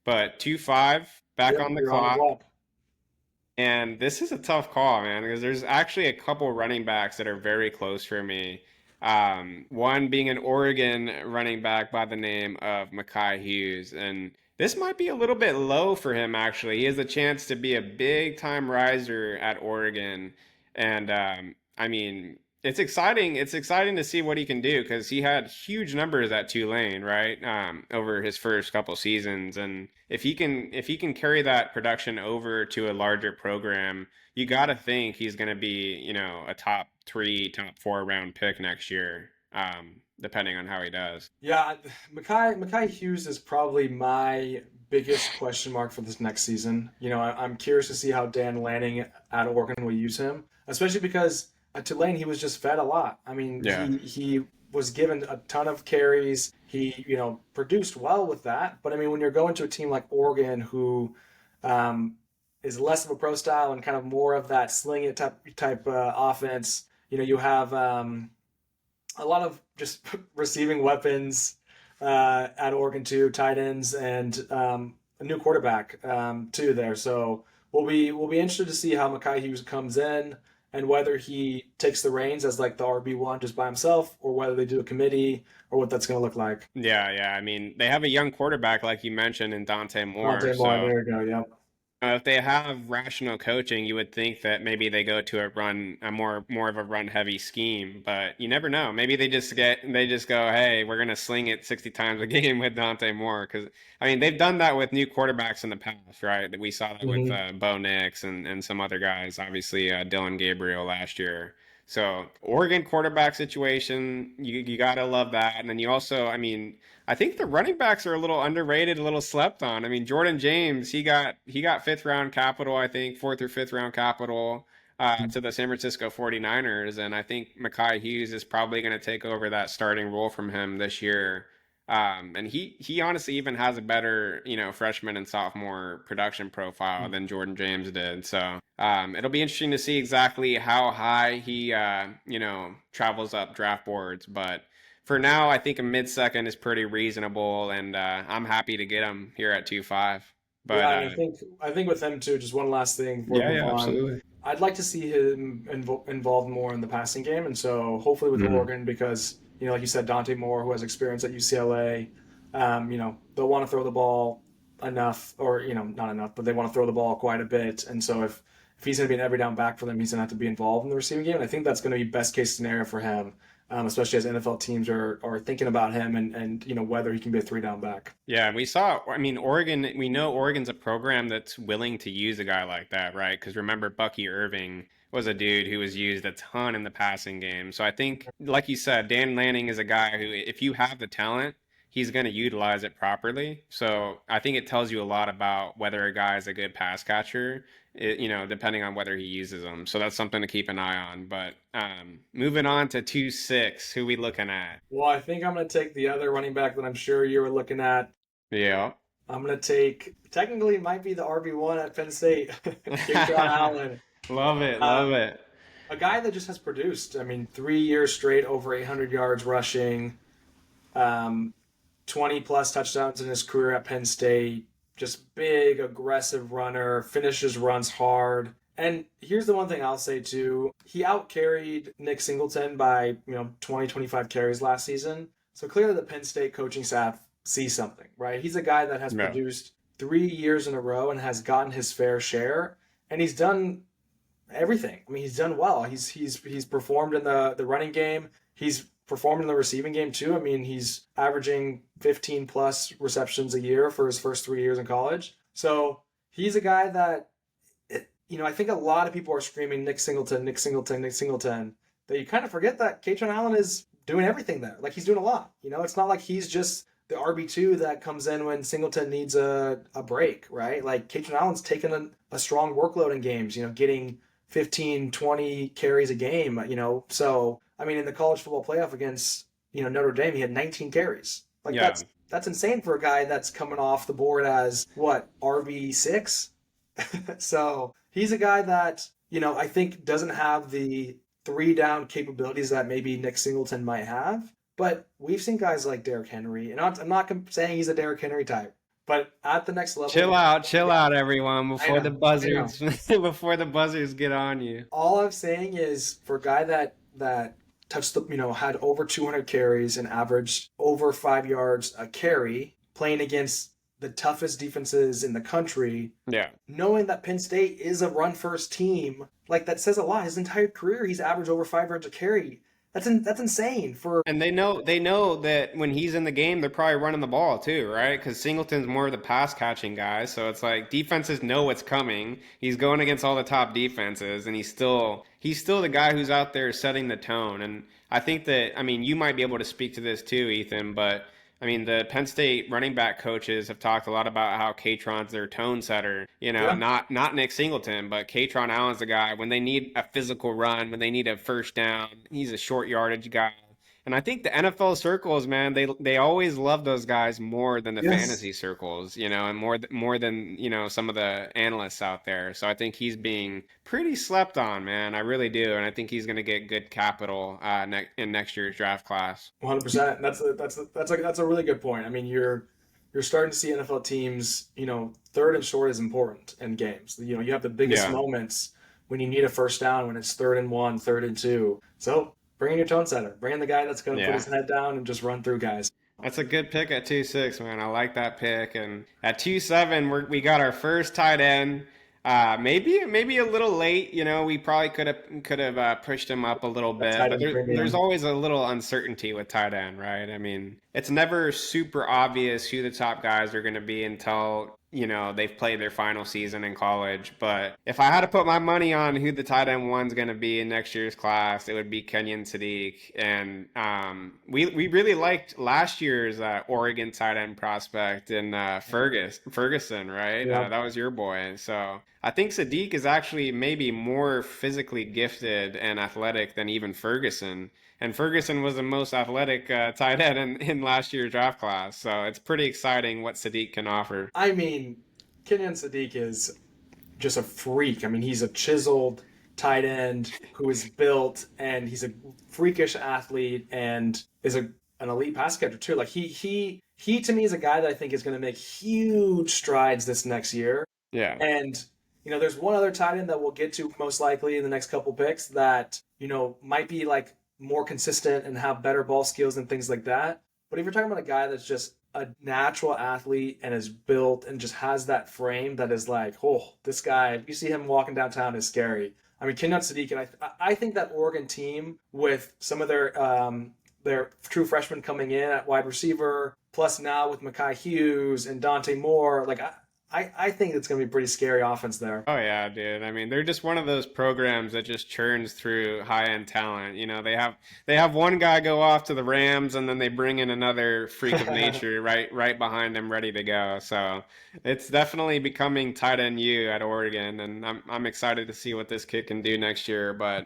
But 2-5, back Yep, on the you're on the clock. block. And this is a tough call, man, because there's actually a couple running backs that are very close for me. One being an Oregon running back by the name of Mekhi Hughes. And this might be a little bit low for him, actually. He has a chance to be a big time riser at Oregon. And I mean, it's exciting. It's exciting to see what he can do because he had huge numbers at Tulane, right? Over his first couple seasons. And if he can carry that production over to a larger program, you got to think he's going to be, a top 3, top 4 round pick next year, depending on how he does. Yeah, Mekhi Hughes is probably my biggest question mark for this next season. I'm curious to see how Dan Lanning at Oregon will use him, especially because at Tulane he was just fed a lot. I mean, Yeah. he was given a ton of carries. He, produced well with that. But I mean, when you're going to a team like Oregon, who um, is less of a pro style and kind of more of that sling it type offense, you have a lot of just receiving weapons at Oregon too, tight ends, and a new quarterback too there. So we'll be interested to see how Mekhi Hughes comes in and whether he takes the reins as like the RB1 just by himself, or whether they do a committee, or what that's going to look like. Yeah, yeah. I mean, they have a young quarterback, like you mentioned, in Dante Moore. Dante Moore, So there you go. Yep. if they have rational coaching, you would think that maybe they go to a more of a run heavy scheme, but you never know. Maybe they just go, hey, we're gonna sling it 60 times a game with Dante Moore because I mean they've done that with new quarterbacks in the past, right? We saw that with Hmm. Bo Nix and some other guys, obviously Dylan Gabriel last year. So Oregon quarterback situation, you gotta love that, and then you also, I mean. I think the running backs are a little underrated, a little slept on. I mean, Jordan James, he got fifth round capital, I think, fourth or fifth round capital to the San Francisco 49ers. And I think Mekhi Hughes is probably going to take over that starting role from him this year. And he honestly even has a better, freshman and sophomore production profile than Jordan James did. So it'll be interesting to see exactly how high he, travels up draft boards. But for now, I think a mid-second is pretty reasonable, and I'm happy to get him here at 2-5. But Yeah, and I think with him too. Just one last thing before we yeah, move yeah, on. absolutely. I'd like to see him involved more in the passing game, and so hopefully with Mhm. Oregon, because like you said, Dante Moore, who has experience at UCLA, they'll want to throw the ball enough, or not enough, but they want to throw the ball quite a bit, and so if he's going to be an every down back for them, he's going to have to be involved in the receiving game, and I think that's going to be best case scenario for him. especially as NFL teams are thinking about him and whether he can be a three down back. Yeah, Oregon, we know Oregon's a program that's willing to use a guy like that, right? Because remember, Bucky Irving was a dude who was used a ton in the passing game. So I think, like you said, Dan Lanning is a guy who, if you have the talent, he's going to utilize it properly. So I think it tells you a lot about whether a guy is a good pass catcher, depending on whether he uses them. So that's something to keep an eye on. But moving on to 2-6, who we looking at? Well, I think I'm going to take the other running back that I'm sure you were looking at. Yeah. I'm going to take, technically, it might be the RB1 at Penn State, Kaytron Allen. Love it. Love it. A guy that just has produced. I mean, 3 years straight, over 800 yards rushing, 20 plus touchdowns in his career at Penn State. Just big, aggressive runner, finishes runs hard. And here's the one thing I'll say too. He outcarried Nick Singleton by, 20, 25 carries last season. So clearly the Penn State coaching staff sees something, right? He's a guy that has produced 3 years in a row and has gotten his fair share. And he's done everything. I mean, he's done well. He's performed in the running game. He's performed in the receiving game too. I mean, he's averaging 15 plus receptions a year for his first 3 years in college. So he's a guy that, I think a lot of people are screaming Nick Singleton, Nick Singleton, Nick Singleton. That you kind of forget that Kaytron Allen is doing everything there. Like, he's doing a lot. It's not like he's just the RB2 that comes in when Singleton needs a break, right? Like, Kaytron Allen's taken a strong workload in games, getting 15, 20 carries a game, So, I mean, in the college football playoff against, Notre Dame, he had 19 carries. Like, that's insane for a guy that's coming off the board as, RB6? So, he's a guy that, I think doesn't have the three down capabilities that maybe Nick Singleton might have. But we've seen guys like Derrick Henry, and I'm not saying he's a Derrick Henry type, but at the next level. Chill out, everyone, before the buzzards get on you. All I'm saying is, for a guy that touched had over 200 carries and averaged over 5 yards a carry, playing against the toughest defenses in the country. Yeah. Knowing that Penn State is a run-first team, like, that says a lot. His entire career, he's averaged over 5 yards a carry. That's insane And they know that when he's in the game, they're probably running the ball too, right? Because Singleton's more of the pass catching guy, so it's like defenses know what's coming. He's going against all the top defenses, and he's still the guy who's out there setting the tone. And I think that, I mean, you might be able to speak to this too, Ethan, but I mean, the Penn State running back coaches have talked a lot about how Kaytron's their tone setter. Not Nick Singleton, but Kaytron Allen's the guy when they need a physical run, when they need a first down. He's a short yardage guy. And I think the NFL circles, man, they always love those guys more than the fantasy circles, and more than, some of the analysts out there. So I think he's being pretty slept on, man. I really do. And I think he's going to get good capital in next year's draft class. 100%. That's a really good point. I mean, you're starting to see NFL teams, third and short is important in games. You have the biggest moments when you need a first down, when it's 3rd and 1, 3rd and 2. So bring in your tone setter. Bring in the guy that's going to put his head down and just run through guys. That's a good pick at 2-6, man. I like that pick. And at 2-7, we got our first tight end. Maybe a little late. We probably could have pushed him up a little bit. But there's always a little uncertainty with tight end, right? I mean, it's never super obvious who the top guys are going to be until they've played their final season in college. But if I had to put my money on who the tight end one's going to be in next year's class, it would be Kenyon Sadiq. And we really liked last year's Oregon tight end prospect in Ferguson, right? Yeah. That was your boy. So I think Sadiq is actually maybe more physically gifted and athletic than even Ferguson. And Ferguson was the most athletic tight end in last year's draft class. So it's pretty exciting what Sadiq can offer. I mean, Kenyon Sadiq is just a freak. I mean, he's a chiseled tight end who is built, and he's a freakish athlete and is an elite pass catcher too. Like, he to me is a guy that I think is going to make huge strides this next year. Yeah. And, there's one other tight end that we'll get to most likely in the next couple picks that, might be like more consistent and have better ball skills and things like that. But if you're talking about a guy that's just a natural athlete and is built and just has that frame that is like, oh, this guy, if you see him walking downtown, is scary. I mean, Kenyon Sadiq, and I think that Oregon team with some of their true freshmen coming in at wide receiver, plus now with Mekhi Hughes and Dante Moore, like I think it's going to be a pretty scary offense there. Oh yeah, dude. I mean, they're just one of those programs that just churns through high-end talent. You know, they have one guy go off to the Rams, and then they bring in another freak of nature right behind them, ready to go. So it's definitely becoming tight end U at Oregon, and I'm excited to see what this kid can do next year. But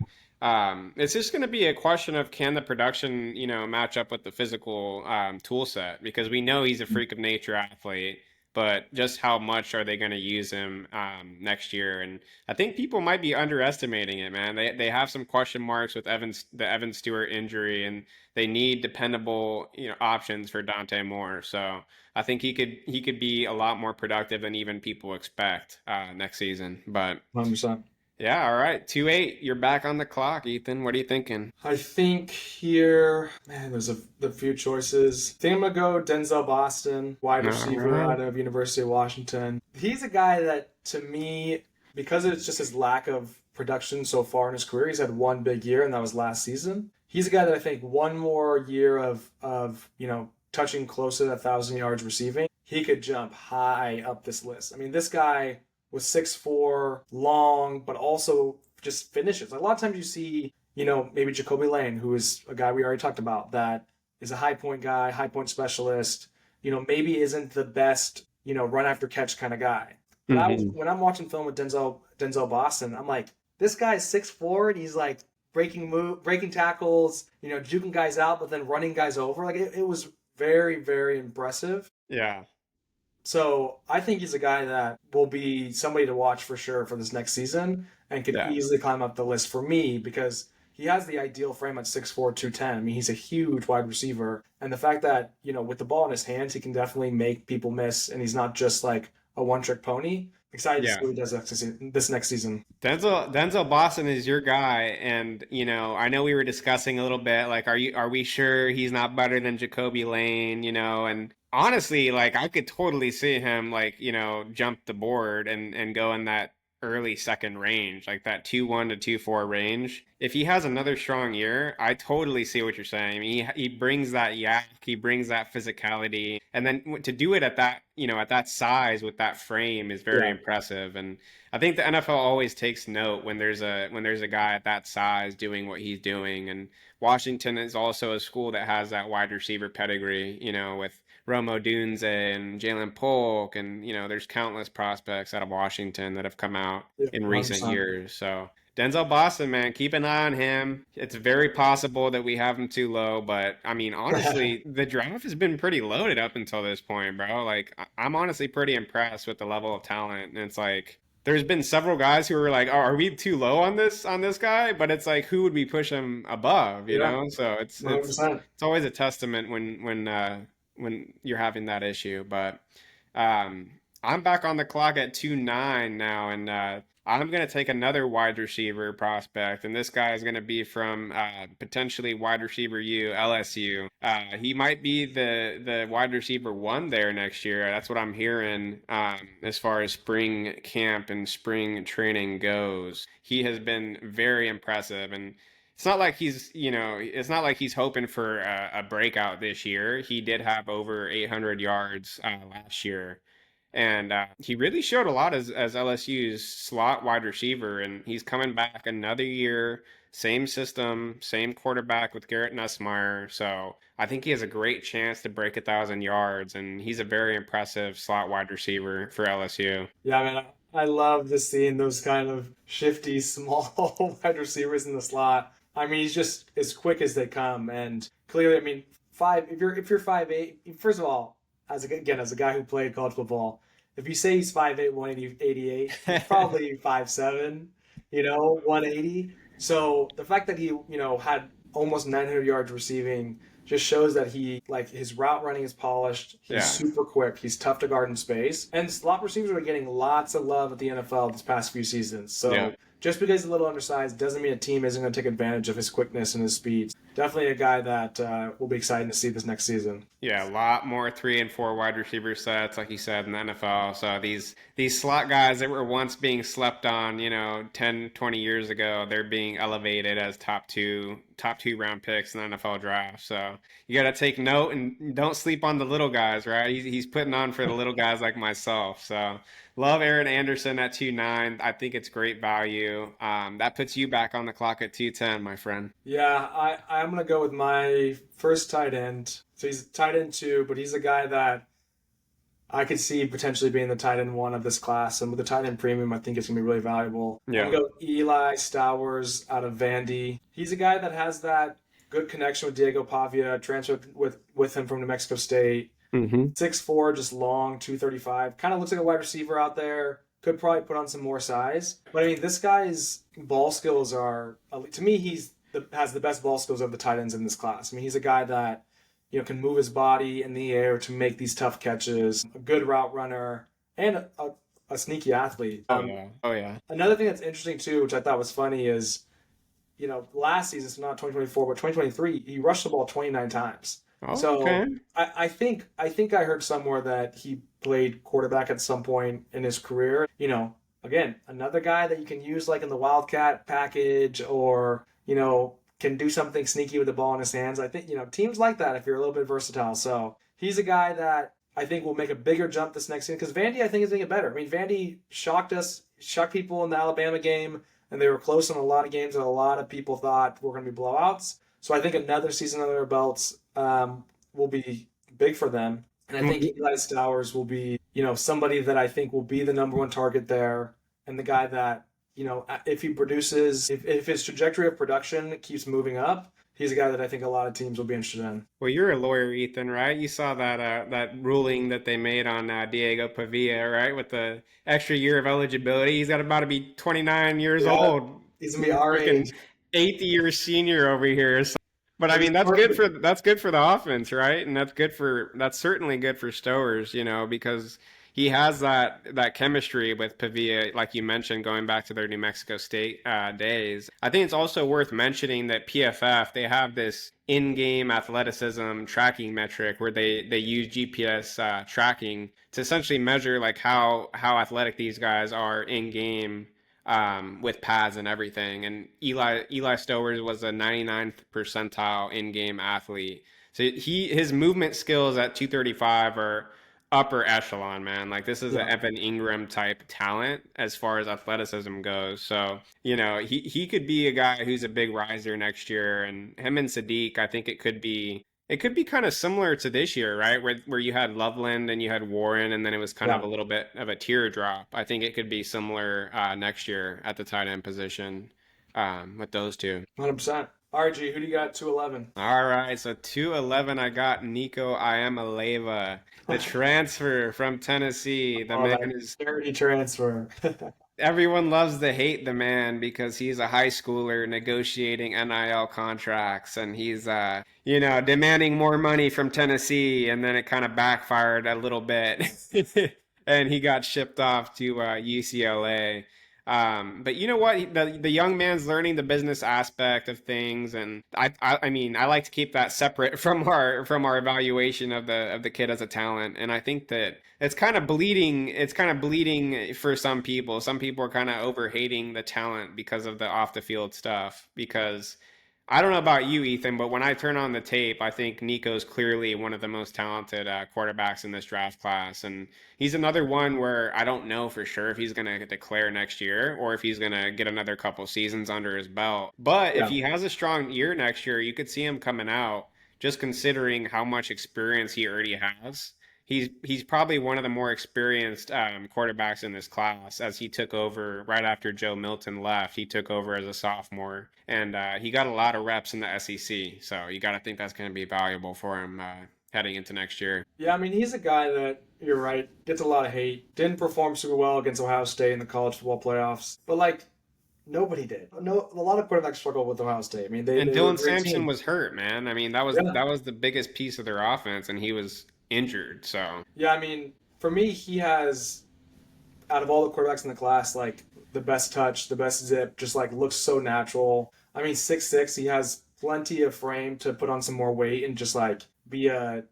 it's just going to be a question of can the production, match up with the physical tool set, because we know he's a freak of nature athlete. But just how much are they going to use him next year? And I think people might be underestimating it, man. They have some question marks with the Evan Stewart injury, and they need dependable options for Dante Moore. So I think he could be a lot more productive than even people expect next season. But 100%. yeah, all right. 2-8, you're back on the clock, Ethan. What are you thinking? I think here, man, there's a few choices. I think I'm going to go Denzel Boston, wide receiver out of University of Washington. He's a guy that, to me, because it's just his lack of production so far in his career, he's had one big year, and that was last season. He's a guy that I think one more year of touching close to 1,000 yards receiving, he could jump high up this list. I mean, this guy was 6'4", long, but also just finishes. A lot of times you see, maybe Jacoby Lane, who is a guy we already talked about, that is a high point guy, high point specialist, maybe isn't the best, run after catch kind of guy. But when I'm watching film with Denzel Boston, I'm like, this guy's 6'4", and he's like breaking tackles, juking guys out, but then running guys over. Like it was very, very impressive. Yeah. So I think he's a guy that will be somebody to watch for sure for this next season, and could easily climb up the list for me, because he has the ideal frame at 6'4", 210. I mean, he's a huge wide receiver. And the fact that, with the ball in his hands, he can definitely make people miss, and he's not just like a one-trick pony. Excited to see what he does this next season. Denzel Boston is your guy, and I know we were discussing a little bit, like, are we sure he's not better than Jacoby Lane, and honestly, like, I could totally see him, like, jump the board and go in that early second range, like that 2-1 to 2-4 range. If he has another strong year, I totally see what you're saying. I mean, he brings that yak, he brings that physicality, and then to do it at that, at that size with that frame is very impressive. And I think the NFL always takes note when there's a guy at that size doing what he's doing. And Washington is also a school that has that wide receiver pedigree, with Rome Odunze and Jalen Polk, and there's countless prospects out of Washington that have come out in recent 100%. years. So Denzel Boston, man, keep an eye on him. It's very possible that we have him too low, but I mean, honestly, the draft has been pretty loaded up until this point, bro. Like, I'm honestly pretty impressed with the level of talent, and it's like, there's been several guys who were like, "Oh, are we too low on this guy?" But it's like, who would we push him above? You know, so it's always a testament when you're having that issue. But I'm back on the clock at 2-9 now, and I'm going to take another wide receiver prospect, and this guy is going to be from potentially wide receiver U, LSU. He might be the wide receiver 1 there next year. That's what I'm hearing as far as spring camp and spring training goes. He has been very impressive, and it's not like he's hoping for a breakout this year. He did have over 800 yards last year. And he really showed a lot as LSU's slot wide receiver, and he's coming back another year, same system, same quarterback with Garrett Nussmeier. So I think he has a great chance to break 1,000 yards, and he's a very impressive slot wide receiver for LSU. Yeah, man, I love just seeing those kind of shifty, small wide receivers in the slot. I mean, he's just as quick as they come, and clearly, I mean, if you're 5'8", first of all, as a guy who played college football, if you say he's 5'8", 188, he's probably 5'7", 180. So the fact that he, had almost 900 yards receiving just shows that his route running is polished. He's super quick. He's tough to guard in space. And slot receivers are getting lots of love at the NFL this past few seasons. So just because he's a little undersized doesn't mean a team isn't going to take advantage of his quickness and his speed. definitely a guy that will be exciting to see this next season. Yeah, a lot more 3 and 4 wide receiver sets, like you said, in the NFL. So these slot guys that were once being slept on, 10, 20 years ago, they're being elevated as top two round picks in the NFL draft. So you got to take note and don't sleep on the little guys, right? He's putting on for the little guys like myself. So love Aaron Anderson at 2.9. I think it's great value. That puts you back on the clock at 2.10, my friend. Yeah, I'm gonna go with my first tight end. So he's tight end 2, but he's a guy that I could see potentially being the tight end 1 of this class. And with the tight end premium, I think it's gonna be really valuable. I'm Yeah. gonna go with Eli Stowers out of Vandy. He's a guy that has that good connection with Diego Pavia, transferred with him from New Mexico State. Mm-hmm. 6'4", just long, 235. Kind of looks like a wide receiver out there. Could probably put on some more size. But I mean, this guy's ball skills are, to me, has the best ball skills of the tight ends in this class. I mean, he's a guy that, can move his body in the air to make these tough catches, a good route runner, and a sneaky athlete. Oh yeah. Another thing that's interesting too, which I thought was funny, is, last season, so not 2024, but 2023, he rushed the ball 29 times. Oh, So okay. I think I heard somewhere that he played quarterback at some point in his career. Again, another guy that you can use like in the Wildcat package, or can do something sneaky with the ball in his hands. I think teams like that if you're a little bit versatile. So he's a guy that I think will make a bigger jump this next season, because Vandy, I think, is making it better. I mean, Vandy shocked people in the Alabama game, and they were close in a lot of games that a lot of people thought were going to be blowouts. So I think another season under their belts will be big for them. And I think Eli Stowers will be, somebody that I think will be the number 1 target there, and the guy that, if he produces, if his trajectory of production keeps moving up, he's a guy that I think a lot of teams will be interested in. Well, you're a lawyer, Ethan, right? You saw that ruling that they made on Diego Pavia, right? With the extra year of eligibility. He's got about to be 29 years old. He's gonna be our age. 8th-year senior over here. So, but I mean, that's good for the offense, right? And that's certainly good for Stowers, because he has that chemistry with Pavia, like you mentioned, going back to their New Mexico State days. I think it's also worth mentioning that PFF, they have this in-game athleticism tracking metric where they use GPS tracking to essentially measure like how athletic these guys are in-game with pads and everything. And Eli Stowers was a 99th percentile in-game athlete. So his movement skills at 235 are upper echelon, man. Like, this is an Evan Ingram type talent as far as athleticism goes. So, he could be a guy who's a big riser next year. And him and Sadiq, I think it could be kind of similar to this year, right? Where you had Loveland and you had Warren, and then it was kind of a little bit of a teardrop. I think it could be similar next year at the tight end position with those two. 100%. RG, who do you got 211? All right, so 211, I got Nico Iamaleava, the transfer from Tennessee. The man is dirty transfer. Everyone loves to hate the man because he's a high schooler negotiating NIL contracts, and he's demanding more money from Tennessee, and then it kind of backfired a little bit, and he got shipped off to UCLA. But you know what? The young man's learning the business aspect of things, and I mean, I like to keep that separate from our evaluation of the kid as a talent. And I think that it's kind of bleeding. It's kind of bleeding for some people. Some people are kind of over-hating the talent because of the off the field stuff. Because I don't know about you, Ethan, but when I turn on the tape, I think Nico's clearly one of the most talented quarterbacks in this draft class. And he's another one where I don't know for sure if he's going to declare next year or if he's going to get another couple seasons under his belt. But if he has a strong year next year, you could see him coming out, just considering how much experience he already has. He's probably one of the more experienced quarterbacks in this class, as he took over right after Joe Milton left. He took over as a sophomore, and he got a lot of reps in the SEC. So you got to think that's going to be valuable for him heading into next year. Yeah, I mean, he's a guy that, you're right, gets a lot of hate. Didn't perform super well against Ohio State in the college football playoffs. But, nobody did. No, a lot of quarterbacks struggle with Ohio State. I mean, Dylan Sampson was hurt, man. I mean, that was the biggest piece of their offense, and he was injured. So yeah, I mean, for me, he has, out of all the quarterbacks in the class, the best touch, the best zip, just looks so natural. I mean, 6'6", he has plenty of frame to put on some more weight and just like be a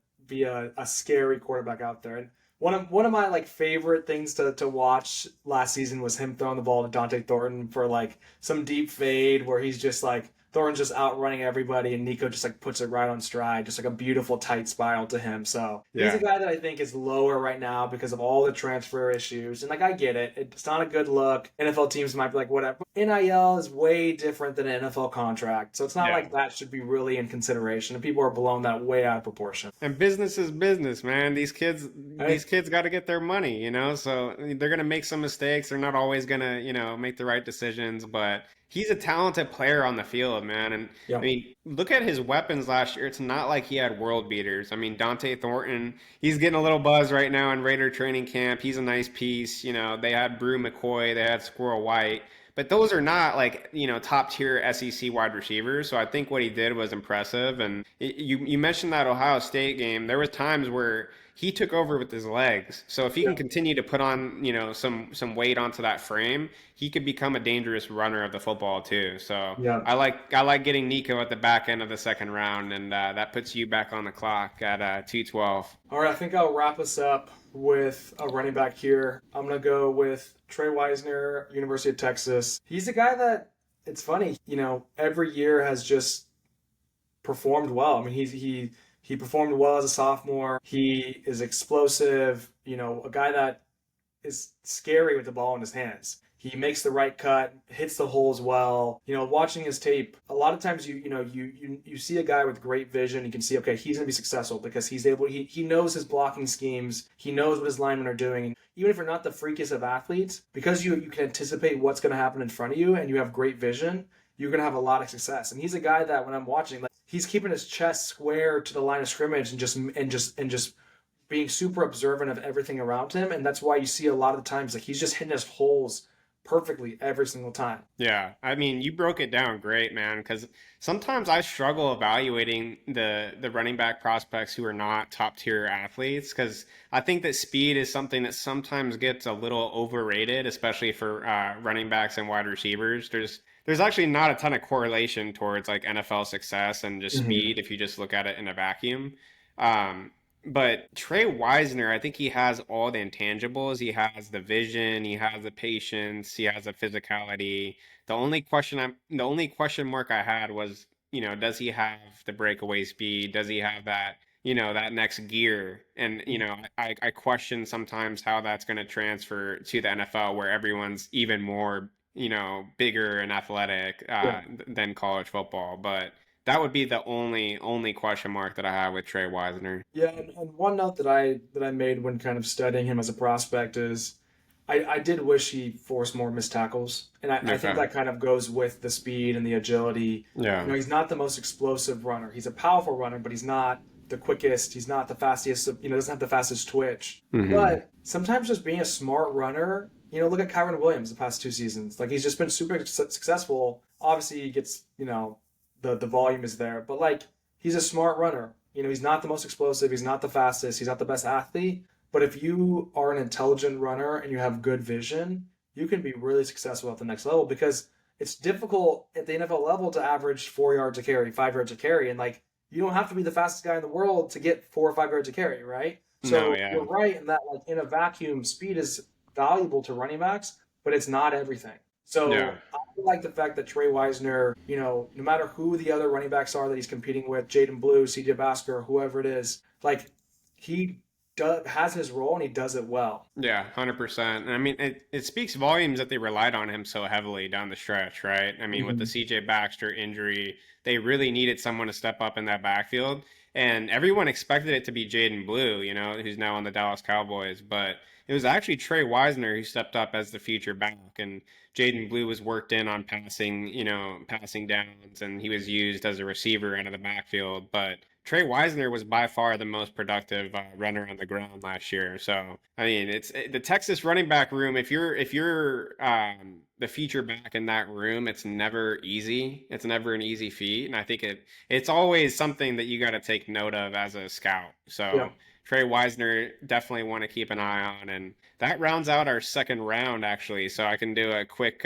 scary quarterback out there. And one of my like favorite things to watch last season was him throwing the ball to Dante Thornton for like some deep fade where he's just like Thornton's just outrunning everybody and Nico just like puts it right on stride, just like a beautiful tight spiral to him. So he's a guy that I think is lower right now because of all the transfer issues. And like I get it. It's not a good look. NFL teams might be like, whatever. NIL is way different than an NFL contract. So it's not like that should be really in consideration. And people are blowing that way out of proportion. And business is business, man. These kids got to get their money, you know? So they're going to make some mistakes. They're not always going to, you know, make the right decisions, but he's a talented player on the field, man. And I mean, look at his weapons last year. It's not like he had world beaters. I mean, Dante Thornton, he's getting a little buzz right now in Raider training camp. He's a nice piece. You know, they had Brew McCoy, they had Squirrel White. But those are not like, you know, top tier SEC wide receivers. So I think what he did was impressive. And you mentioned that Ohio State game. There was times where he took over with his legs. So if he can continue to put on, you know, some weight onto that frame, he could become a dangerous runner of the football too. So I like getting Nico at the back end of the second round, and that puts you back on the clock at 212. All right, I think I'll wrap us up with a running back here. I'm going to go with Trey Wisner, University of Texas. He's a guy that, it's funny, you know, every year has just performed well. I mean, he performed well as a sophomore. He is explosive, you know, a guy that is scary with the ball in his hands. He makes the right cut, hits the holes well. You know, watching his tape, a lot of times you see a guy with great vision. You can see, okay, he's going to be successful because he knows his blocking schemes. He knows what his linemen are doing. And even if you're not the freakiest of athletes, because you can anticipate what's going to happen in front of you and you have great vision, you're going to have a lot of success. And he's a guy that when I'm watching, like, he's keeping his chest square to the line of scrimmage and just being super observant of everything around him. And that's why you see a lot of the times like he's just hitting his holes perfectly every single time. Yeah, I mean, you broke it down great, man, because sometimes I struggle evaluating the running back prospects who are not top tier athletes, because I think that speed is something that sometimes gets a little overrated, especially for running backs and wide receivers. There's actually not a ton of correlation towards like NFL success and just speed if you just look at it in a vacuum. But Trey Wisner, I think he has all the intangibles. He has the vision, he has the patience, he has the physicality. The only question mark I had was, you know, does he have the breakaway speed? Does he have that, you know, that next gear? And, you know, I question sometimes how that's going to transfer to the NFL where everyone's even more, you know, bigger and athletic than college football. But that would be the only question mark that I have with Trey Wisner. Yeah, and one note that I made when kind of studying him as a prospect is I did wish he forced more missed tackles. And I think that kind of goes with the speed and the agility. Yeah. You know, he's not the most explosive runner. He's a powerful runner, but he's not the quickest. He's not the fastest, you know, doesn't have the fastest twitch. But sometimes just being a smart runner, you know, look at Kyron Williams the past 2 seasons. Like, he's just been super successful. Obviously, he gets, you know, the volume is there, but like, he's a smart runner. You know, he's not the most explosive, he's not the fastest, he's not the best athlete, but if you are an intelligent runner and you have good vision, you can be really successful at the next level, because it's difficult at the NFL level to average 4 yards a carry, 5 yards a carry, and like, you don't have to be the fastest guy in the world to get 4 or 5 yards a carry, right? So you're right in that, like, in a vacuum, speed is valuable to running backs, but it's not everything. So I like the fact that Trey Wisner, you know, no matter who the other running backs are that he's competing with, Jaden Blue, CJ Basker, whoever it is, like, he has his role and he does it well. Yeah, 100%. And I mean, it speaks volumes that they relied on him so heavily down the stretch, right? I mean, with the CJ Baxter injury, they really needed someone to step up in that backfield. And everyone expected it to be Jaden Blue, you know, who's now on the Dallas Cowboys. But it was actually Trey Wisner who stepped up as the feature back. And Jaden Blue was worked in on passing downs, and he was used as a receiver out of the backfield. But Trey Wisner was by far the most productive runner on the ground last year. So, I mean, it's the Texas running back room. If you're the feature back in that room, it's never easy. It's never an easy feat. And I think it's always something that you got to take note of as a scout. So Trey Wisner, definitely want to keep an eye on. And that rounds out our second round, actually. So I can do a quick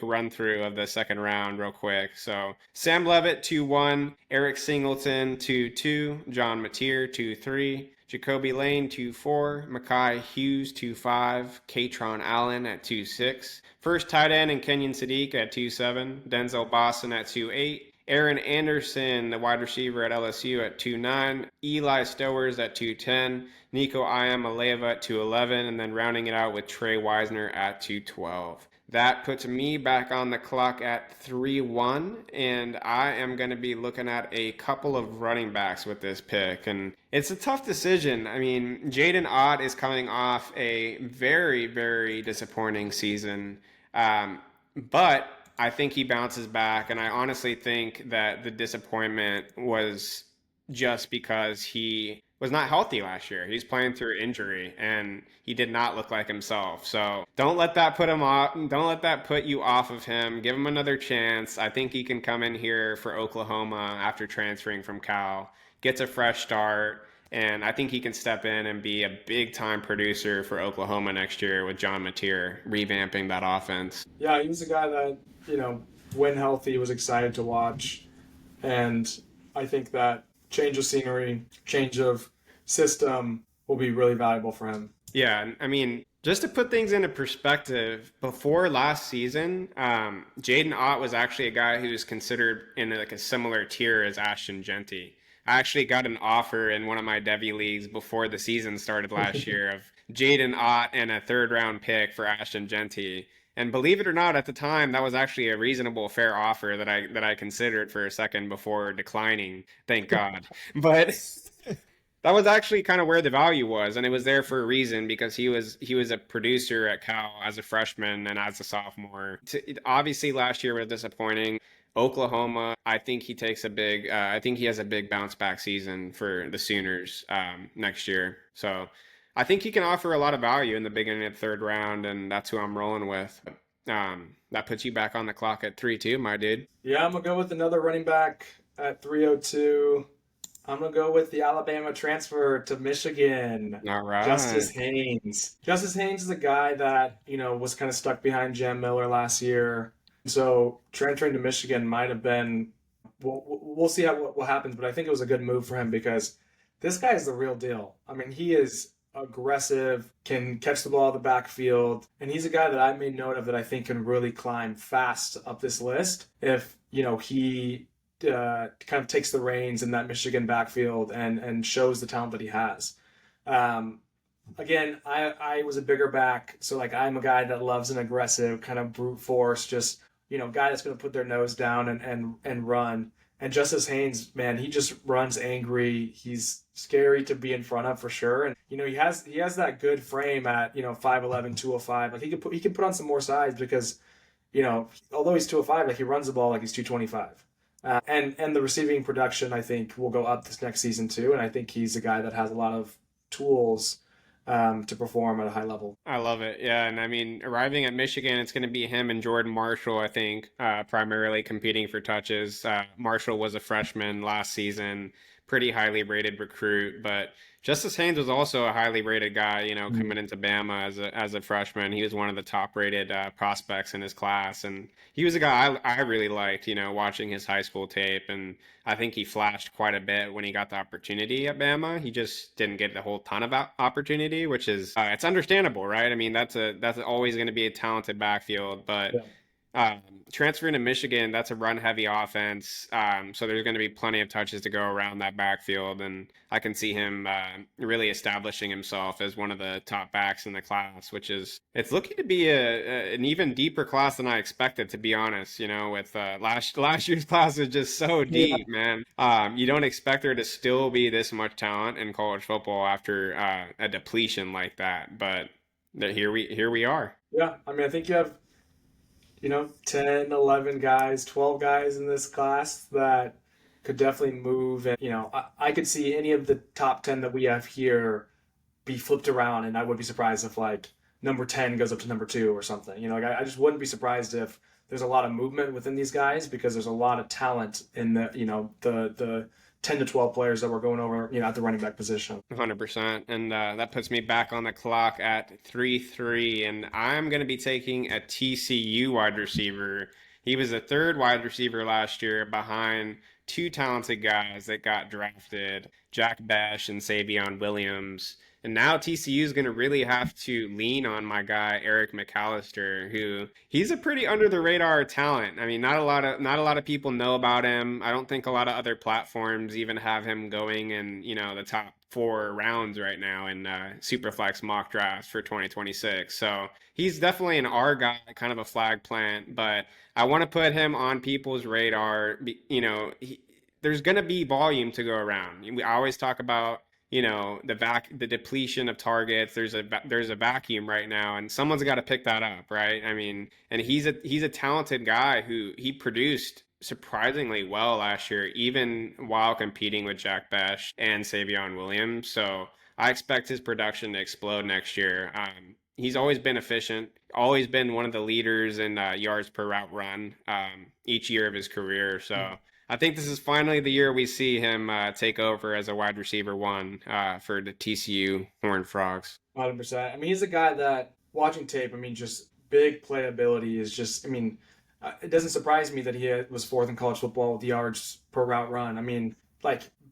run through of the second round real quick. So Sam Levitt, 2-1. Eric Singleton, 2-2. John Mateer, 2-3. Jacoby Lane, 2-4. Makai Hughes, 2-5. Katron Allen at 2-6. First tight end and Kenyon Sadiq at 2-7. Denzel Boston at 2-8. Aaron Anderson, the wide receiver at LSU at 2-9. Eli Stowers at 2-10. Nico Iamaleava at 2-11. And then rounding it out with Trey Wisner at 2-12. That puts me back on the clock at 3-1, and I am going to be looking at a couple of running backs with this pick. And it's a tough decision. I mean, Jaden Ott is coming off a very, very disappointing season. But I think he bounces back, and I honestly think that the disappointment was just because he was not healthy last year. He's playing through injury, and he did not look like himself. So don't let that put him off. Don't let that put you off of him. Give him another chance. I think he can come in here for Oklahoma after transferring from Cal, gets a fresh start, and I think he can step in and be a big-time producer for Oklahoma next year with John Mateer revamping that offense. Yeah, he was a guy that, when healthy, was excited to watch. And I think that change of scenery, change of system will be really valuable for him. Yeah, I mean, just to put things into perspective, before last season, Jaden Ott was actually a guy who was considered in like a similar tier as Ashton Genty. I actually got an offer in one of my Devy leagues before the season started last year of Jaden Ott and a third-round pick for Ashton Genty. And believe it or not, at the time, that was actually a reasonable, fair offer that I considered for a second before declining. Thank God. But that was actually kind of where the value was, and it was there for a reason because he was a producer at Cal as a freshman and as a sophomore. Obviously, last year was disappointing. Oklahoma, I think he has a big bounce back season for the Sooners next year. So I think he can offer a lot of value in the beginning of the third round, and that's who I'm rolling with. That puts you back on the clock at 3-2, my dude. Yeah, I'm going to go with another running back at 302. I'm going to go with the Alabama transfer to Michigan. All right. Justice Haynes. Justice Haynes is a guy that, was kind of stuck behind Jam Miller last year. So transferring to Michigan might have been, we'll see what happens, but I think it was a good move for him because this guy is the real deal. I mean, he is aggressive, can catch the ball in the backfield, and he's a guy that I made note of that I think can really climb fast up this list if, he kind of takes the reins in that Michigan backfield and shows the talent that he has. Again, I was a bigger back, so I'm a guy that loves an aggressive kind of brute force, just guy that's going to put their nose down and run. And Justice Haynes, man, he just runs angry. He's scary to be in front of for sure. And he has that good frame at 5'11", 205. He can put on some more size because although he's 205, he runs the ball like he's 225. And the receiving production, I think, will go up this next season too. And I think he's a guy that has a lot of tools to perform at a high level. I love it. Yeah. And I mean, arriving at Michigan, it's going to be him and Jordan Marshall, I think, primarily competing for touches. Marshall was a freshman last season, pretty highly rated recruit, but Justice Haynes was also a highly rated guy, coming into Bama as a freshman. He was one of the top rated prospects in his class. And he was a guy I really liked, watching his high school tape. And I think he flashed quite a bit when he got the opportunity at Bama. He just didn't get a whole ton of opportunity, which is, it's understandable, right? I mean, that's always going to be a talented backfield, but transferring to Michigan, that's a run-heavy offense, so there's going to be plenty of touches to go around that backfield, and I can see him really establishing himself as one of the top backs in the class, it's looking to be an even deeper class than I expected, to be honest. With last year's class is just so deep, man. You don't expect there to still be this much talent in college football after a depletion like that, but here we are. Yeah, I mean, I think you have 10, 11 guys, 12 guys in this class that could definitely move. And, I could see any of the top 10 that we have here be flipped around, and I would be surprised if number 10 goes up to number 2 or something. I just wouldn't be surprised if there's a lot of movement within these guys because there's a lot of talent in the 10 to 12 players that we're going over, at the running back position. 100%. And that puts me back on the clock at 3-3. And I'm going to be taking a TCU wide receiver. He was the third wide receiver last year behind two talented guys that got drafted, Jack Besh and Savion Williams. And now TCU is going to really have to lean on my guy Eric McAllister, who he's a pretty under the radar talent. I mean, not a lot of people know about him. I don't think a lot of other platforms even have him going in, the top 4 rounds right now in SuperFlex mock drafts for 2026. So he's definitely an R guy, kind of a flag plant, but I want to put him on people's radar. There's going to be volume to go around. We always talk about the depletion of targets. There's a vacuum right now, and someone's got to pick that up, right? I mean, and he's a talented guy who he produced surprisingly well last year, even while competing with Jack Besh and Savion Williams. So I expect his production to explode next year. He's always been efficient, always been one of the leaders in yards per route run each year of his career. So I think this is finally the year we see him take over as a wide receiver 1 for the TCU Horned Frogs. 100%. I mean, he's a guy that, watching tape, just big playability is just, it doesn't surprise me that he was 4th in college football with yards per route run.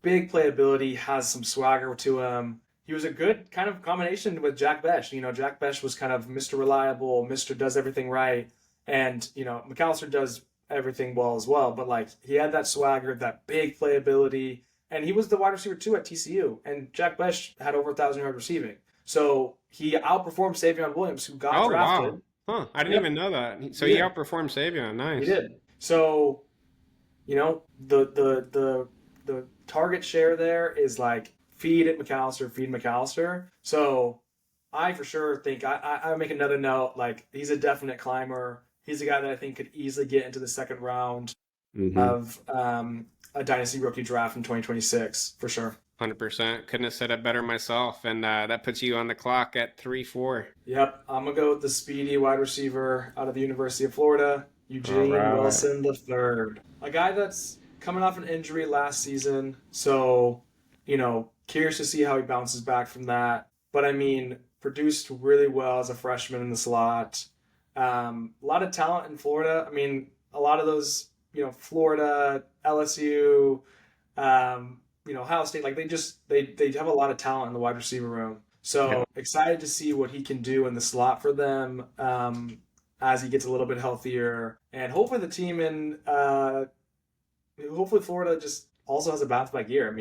Big playability, has some swagger to him. He was a good kind of combination with Jack Besh. Jack Besh was kind of Mr. Reliable, Mr. Does everything right. And, McAllister does everything well as well. But, he had that swagger, that big playability. And he was the wide receiver 2 at TCU. And Jack Besh had over 1,000 yards receiving. So he outperformed Savion Williams, who got drafted. Wow. Huh. I didn't even know that. So he outperformed Savion. Nice. He did. So, the target share there is feed McAllister. So I for sure think I make another note, he's a definite climber. He's a guy that I think could easily get into the 2nd round of a Dynasty rookie draft in 2026, for sure. 100%. Couldn't have said it better myself. And that puts you on the clock at 3-4. Yep. I'm going to go with the speedy wide receiver out of the University of Florida, Eugene Wilson III. A guy that's coming off an injury last season. So, curious to see how he bounces back from that. But, produced really well as a freshman in the slot. A lot of talent in Florida. A lot of those, Florida, LSU, Ohio State, they have a lot of talent in the wide receiver room. So excited to see what he can do in the slot for them as he gets a little bit healthier. And hopefully the team hopefully Florida just also has a bounce back year.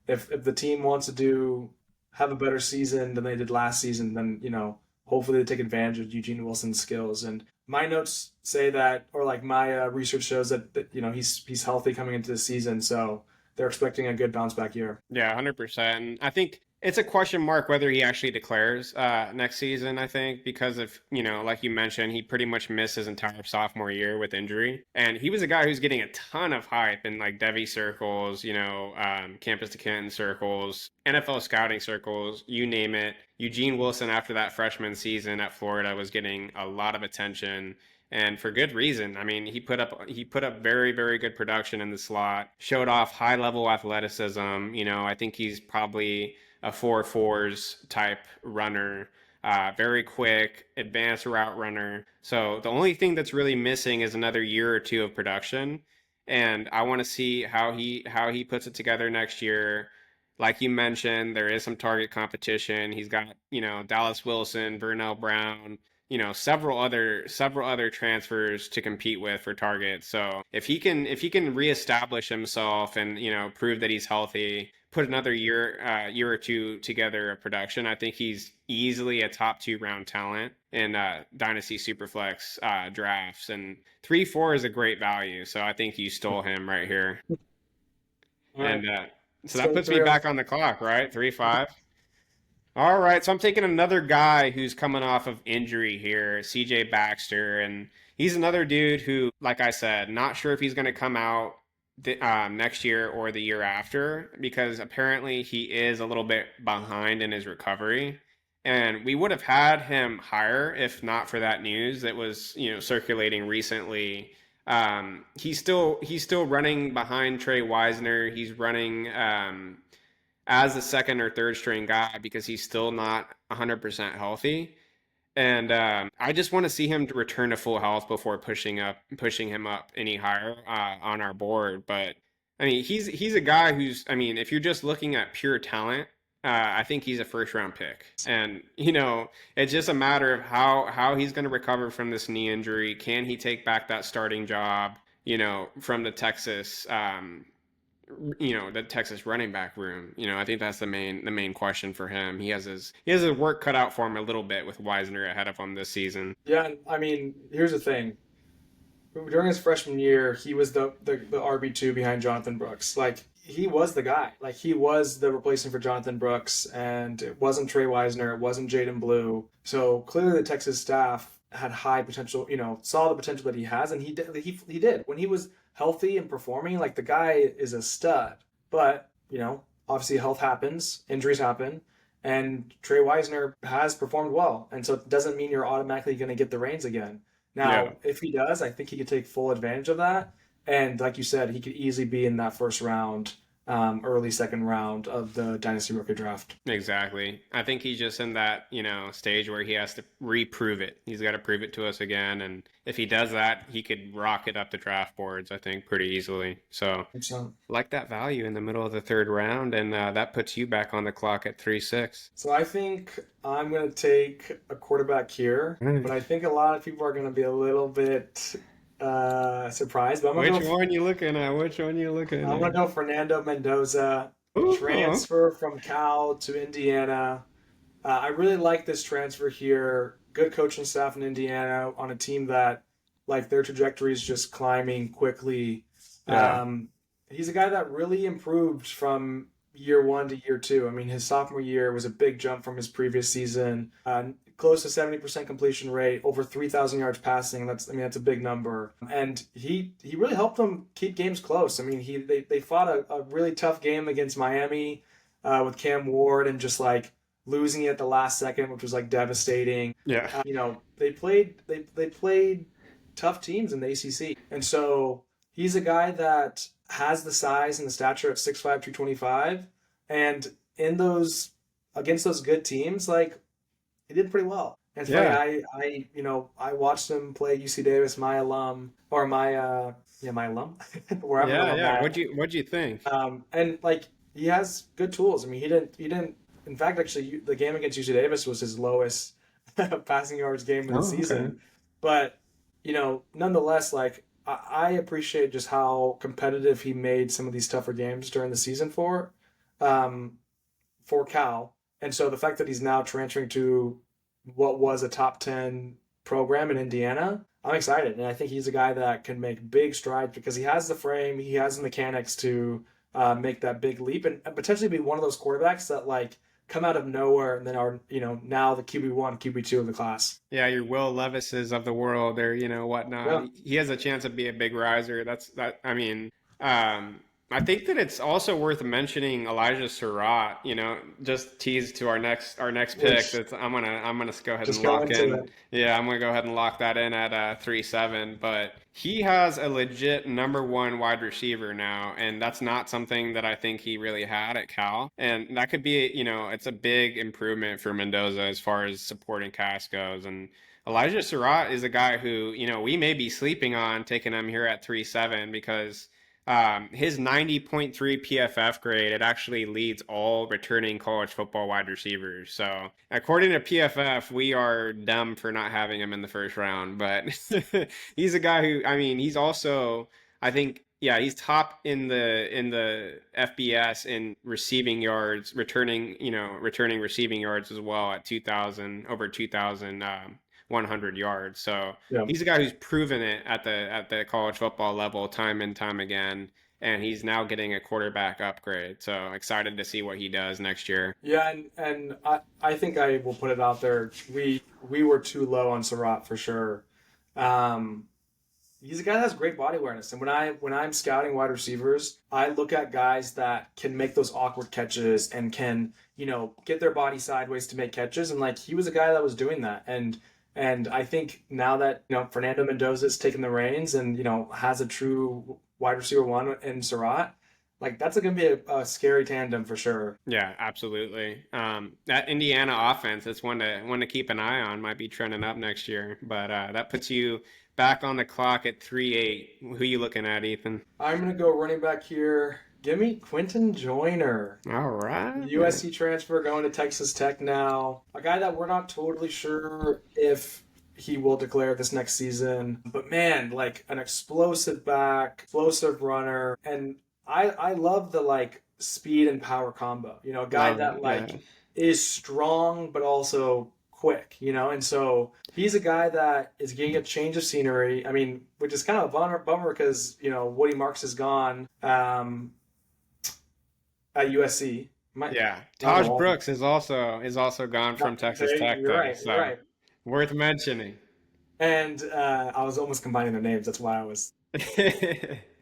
If the team wants to have a better season than they did last season, then, hopefully they take advantage of Eugene Wilson's skills. And my notes say that, or my research shows that he's healthy coming into the season. So they're expecting a good bounce back year. Yeah, 100%. I think it's a question mark whether he actually declares next season, I think, because of, like you mentioned, he pretty much missed his entire sophomore year with injury. And he was a guy who's getting a ton of hype in Devy circles, campus to Canton circles, NFL scouting circles, you name it. Eugene Wilson, after that freshman season at Florida, was getting a lot of attention. And for good reason. He put up very, very good production in the slot, showed off high level athleticism. I think he's probably a 4.4s type runner, very quick, advanced route runner. So the only thing that's really missing is another year or 2 of production. And I want to see how he puts it together next year. Like you mentioned, there is some target competition. He's got, Dallas Wilson, Vernell Brown, several other transfers to compete with for targets. So if he can reestablish himself and, prove that he's healthy, put another year or 2 together of production, I think he's easily a top 2 round talent in Dynasty SuperFlex drafts. And 3-4 is a great value. So I think you stole him right here. And so that puts me back on the clock, right? 3-5. All right, so I'm taking another guy who's coming off of injury here, CJ Baxter, and he's another dude who, like I said, not sure if he's going to come out next year or the year after, because apparently he is a little bit behind in his recovery. And we would have had him higher if not for that news that was, circulating recently He's still running behind Trey Wisner. He's running as the second or third string guy because he's still not 100% healthy. And I just want to see him to return to full health before pushing him up any higher on our board. But I mean, he's a guy who's, I mean, if you're just looking at pure talent, I think he's a first round pick. And it's just a matter of how he's going to recover from this knee injury. Can he take back that starting job? From the Texas running back room. I think that's the main question for him. He has his work cut out for him a little bit with Wisner ahead of him this season. Yeah, I mean, here's the thing. During his freshman year, he was the RB2 behind Jonathan Brooks. Like, he was the guy. Like, he was the replacement for Jonathan Brooks, and it wasn't Trey Wisner, it wasn't Jaden Blue. So clearly the Texas staff had high potential, saw the potential that he has, and he did. When he was healthy and performing, like, the guy is a stud. But, obviously health happens, injuries happen, and Trey Wisner has performed well. And so it doesn't mean you're automatically going to get the reins again. Now, if he does, I think he could take full advantage of that. And like you said, he could easily be in that first round, early second round of the Dynasty rookie draft. Exactly. I think he's just in that, stage where he has to reprove it. He's got to prove it to us again. And if he does that, he could rocket up the draft boards, I think, pretty easily. So, like that value in the middle of the third round. And that puts you back on the clock at 3-6. So I think I'm going to take a quarterback here. But I think a lot of people are going to be a little bit surprised. But Which one you looking at? I'm going to go Fernando Mendoza, transfer from Cal to Indiana. I really like this transfer here. Good coaching staff in Indiana on a team that, like, their trajectory is just climbing quickly. He's a guy that really improved from year one to year two. I mean, his sophomore year was a big jump from his previous season. Close to 70% completion rate, over 3,000 yards passing. That's a big number. And he really helped them keep games close. I mean, they fought a really tough game against Miami with Cam Ward and just, like, losing it at the last second, which was, like, devastating. Yeah. They played tough teams in the ACC. And so he's a guy that has the size and the stature at 6'5", 225. And against those good teams, like, he did pretty well. And it's funny, I watched him play UC Davis, my alum, or my alum. Wherever I'm at. What'd you think? And, like, he has good tools. I mean, he didn't. In fact, actually, the game against UC Davis was his lowest passing yards game of the season. Okay. But nonetheless, like, I appreciate just how competitive he made some of these tougher games during the season for Cal. And so the fact that he's now transferring to what was a top 10 program in Indiana, I'm excited. And I think he's a guy that can make big strides because he has the frame, he has the mechanics to make that big leap and potentially be one of those quarterbacks that, like, come out of nowhere and then are, now the QB1, QB2 of the class. Yeah, your Will Levises of the world or, whatnot. Yeah. He has a chance to be a big riser. I think that it's also worth mentioning Elijah Sarratt, just tease to our next pick. I'm gonna go ahead and lock in. Yeah, I'm gonna go ahead and lock that in at 3-7. But he has a legit number one wide receiver now, and that's not something that I think he really had at Cal. And that could be, it's a big improvement for Mendoza as far as supporting cast goes. And Elijah Sarratt is a guy who, we may be sleeping on taking him here at 3-7 because his 90.3 PFF grade, it actually leads all returning college football wide receivers. So according to PFF, we are dumb for not having him in the first round. But he's a guy who, he's also, I think, he's top in the FBS in receiving yards, returning receiving yards as well at over 2,100 yards. So he's a guy who's proven it at the college football level time and time again, and he's now getting a quarterback upgrade. So excited to see what he does next year. Yeah, and I think I will put it out there. We were too low on Sarratt for sure. He's a guy that has great body awareness, and when I'm scouting wide receivers, I look at guys that can make those awkward catches and can get their body sideways to make catches, and, like, he was a guy that was doing that. And And I think now that, Fernando Mendoza's taken the reins and, has a true wide receiver one in Sarratt, like that's going to be a scary tandem for sure. Yeah, absolutely. That Indiana offense is one to keep an eye on. Might be trending up next year, but that puts you back on the clock at 3-8. Who you looking at, Ethan? I'm going to go running back here. Give me Quentin Joyner. All right. USC transfer going to Texas Tech now. A guy that we're not totally sure if he will declare this next season. But man, like an explosive back, explosive runner. And I love the like speed and power combo. A guy that like is strong but also quick, and so he's a guy that is getting a change of scenery. I mean, which is kind of a bummer because, Woody Marks is gone at USC. Taj Brooks is also gone from Texas Tech, you're though, right, so you're right. worth mentioning. And I was almost combining their names. That's why I was.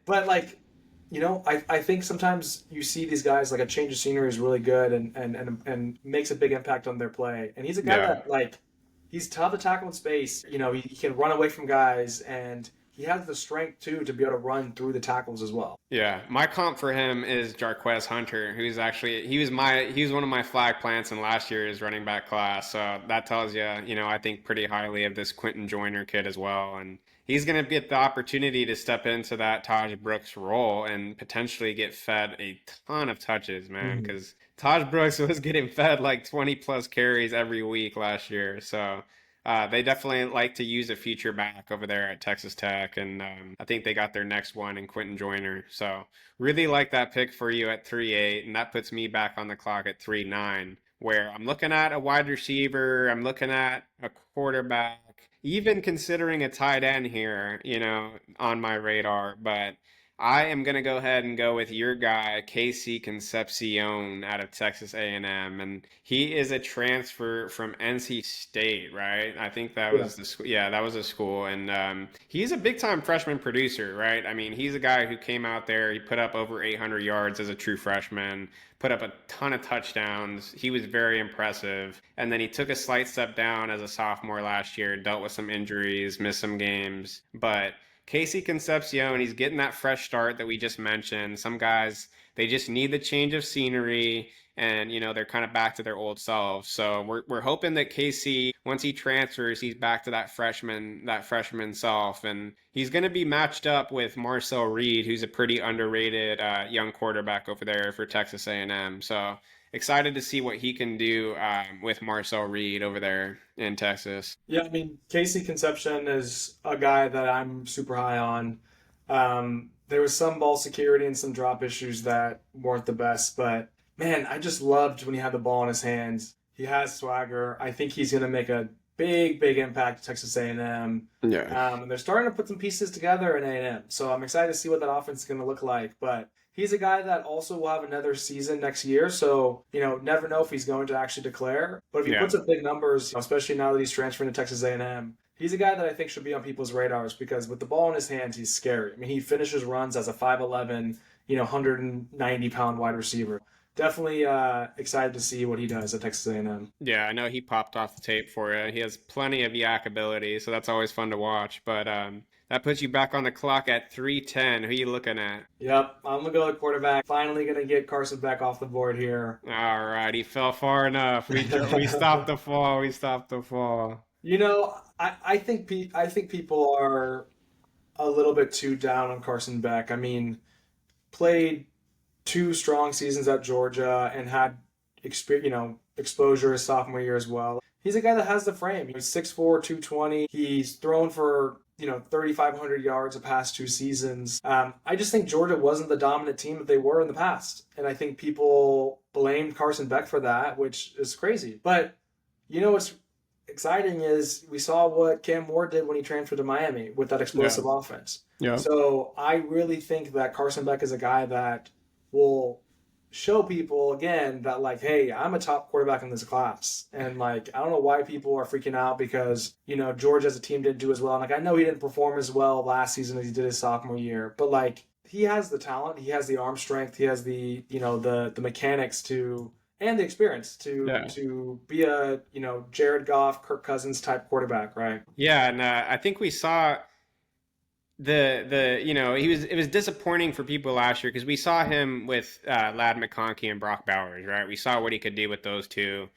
But like, I think sometimes you see these guys like a change of scenery is really good and makes a big impact on their play. And he's a guy that like he's tough to tackle in space. He can run away from guys and he has the strength too to be able to run through the tackles as well. Yeah, my comp for him is Jarquez Hunter, who's actually he was one of my flag plants in last year's running back class. So that tells you, I think pretty highly of this Quentin Joyner kid as well, and he's going to get the opportunity to step into that Taj Brooks role and potentially get fed a ton of touches, man, because Taj Brooks was getting fed like 20 plus carries every week last year. So they definitely like to use a feature back over there at Texas Tech, and I think they got their next one in Quentin Joyner. So really like that pick for you at 3-8, and that puts me back on the clock at 3-9, where I'm looking at a wide receiver, I'm looking at a quarterback, even considering a tight end here, on my radar, but I am going to go ahead and go with your guy, Casey Concepcion out of Texas A&M, and he is a transfer from NC State, right? I think that was the school. Yeah, that was a school, and he's a big-time freshman producer, right? I mean, he's a guy who came out there, he put up over 800 yards as a true freshman, put up a ton of touchdowns. He was very impressive, and then he took a slight step down as a sophomore last year, dealt with some injuries, missed some games, but Casey Concepcion, he's getting that fresh start that we just mentioned. Some guys, they just need the change of scenery and, they're kind of back to their old selves. So we're hoping that Casey, once he transfers, he's back to that freshman self. And he's going to be matched up with Marcel Reed, who's a pretty underrated young quarterback over there for Texas A&M. So excited to see what he can do with Marcel Reed over there in Texas. Yeah, I mean, Casey Concepcion is a guy that I'm super high on. There was some ball security and some drop issues that weren't the best, but man, I just loved when he had the ball in his hands. He has swagger. I think he's going to make a big impact at Texas A&M. Yeah. And they're starting to put some pieces together in A&M. So I'm excited to see what that offense is going to look like. But he's a guy that also will have another season next year. So, never know if he's going to actually declare. But if he puts up big numbers, especially now that he's transferring to Texas A&M, he's a guy that I think should be on people's radars because with the ball in his hands, he's scary. I mean, he finishes runs as a 5'11", 190-pound wide receiver. Definitely excited to see what he does at Texas A&M. Yeah, I know he popped off the tape for you. He has plenty of yak ability, so that's always fun to watch. But that puts you back on the clock at 3-10. Who are you looking at? Yep, I'm going to go with quarterback. Finally going to get Carson Beck off the board here. All right, he fell far enough. We stopped the fall. We stopped the fall. I think people are a little bit too down on Carson Beck. I mean, played 2 strong seasons at Georgia and had exposure his sophomore year as well. He's a guy that has the frame. He's 6'4", 220. He's thrown for 3,500 yards the past 2 seasons. I just think Georgia wasn't the dominant team that they were in the past, and I think people blamed Carson Beck for that, which is crazy. But what's exciting is we saw what Cam Ward did when he transferred to Miami with that explosive offense. Yeah. So I really think that Carson Beck is a guy that will show people again that like, hey, I'm a top quarterback in this class. And like, I don't know why people are freaking out because, Georgia as a team didn't do as well. And like, I know he didn't perform as well last season as he did his sophomore year, but like he has the talent, he has the arm strength, he has the, the mechanics to and the experience Yeah. to be a, Jared Goff, Kirk Cousins type quarterback, right? Yeah, and I think we saw the it was disappointing for people last year because we saw him with Lad McConkey and Brock Bowers, right? We saw what he could do with those two.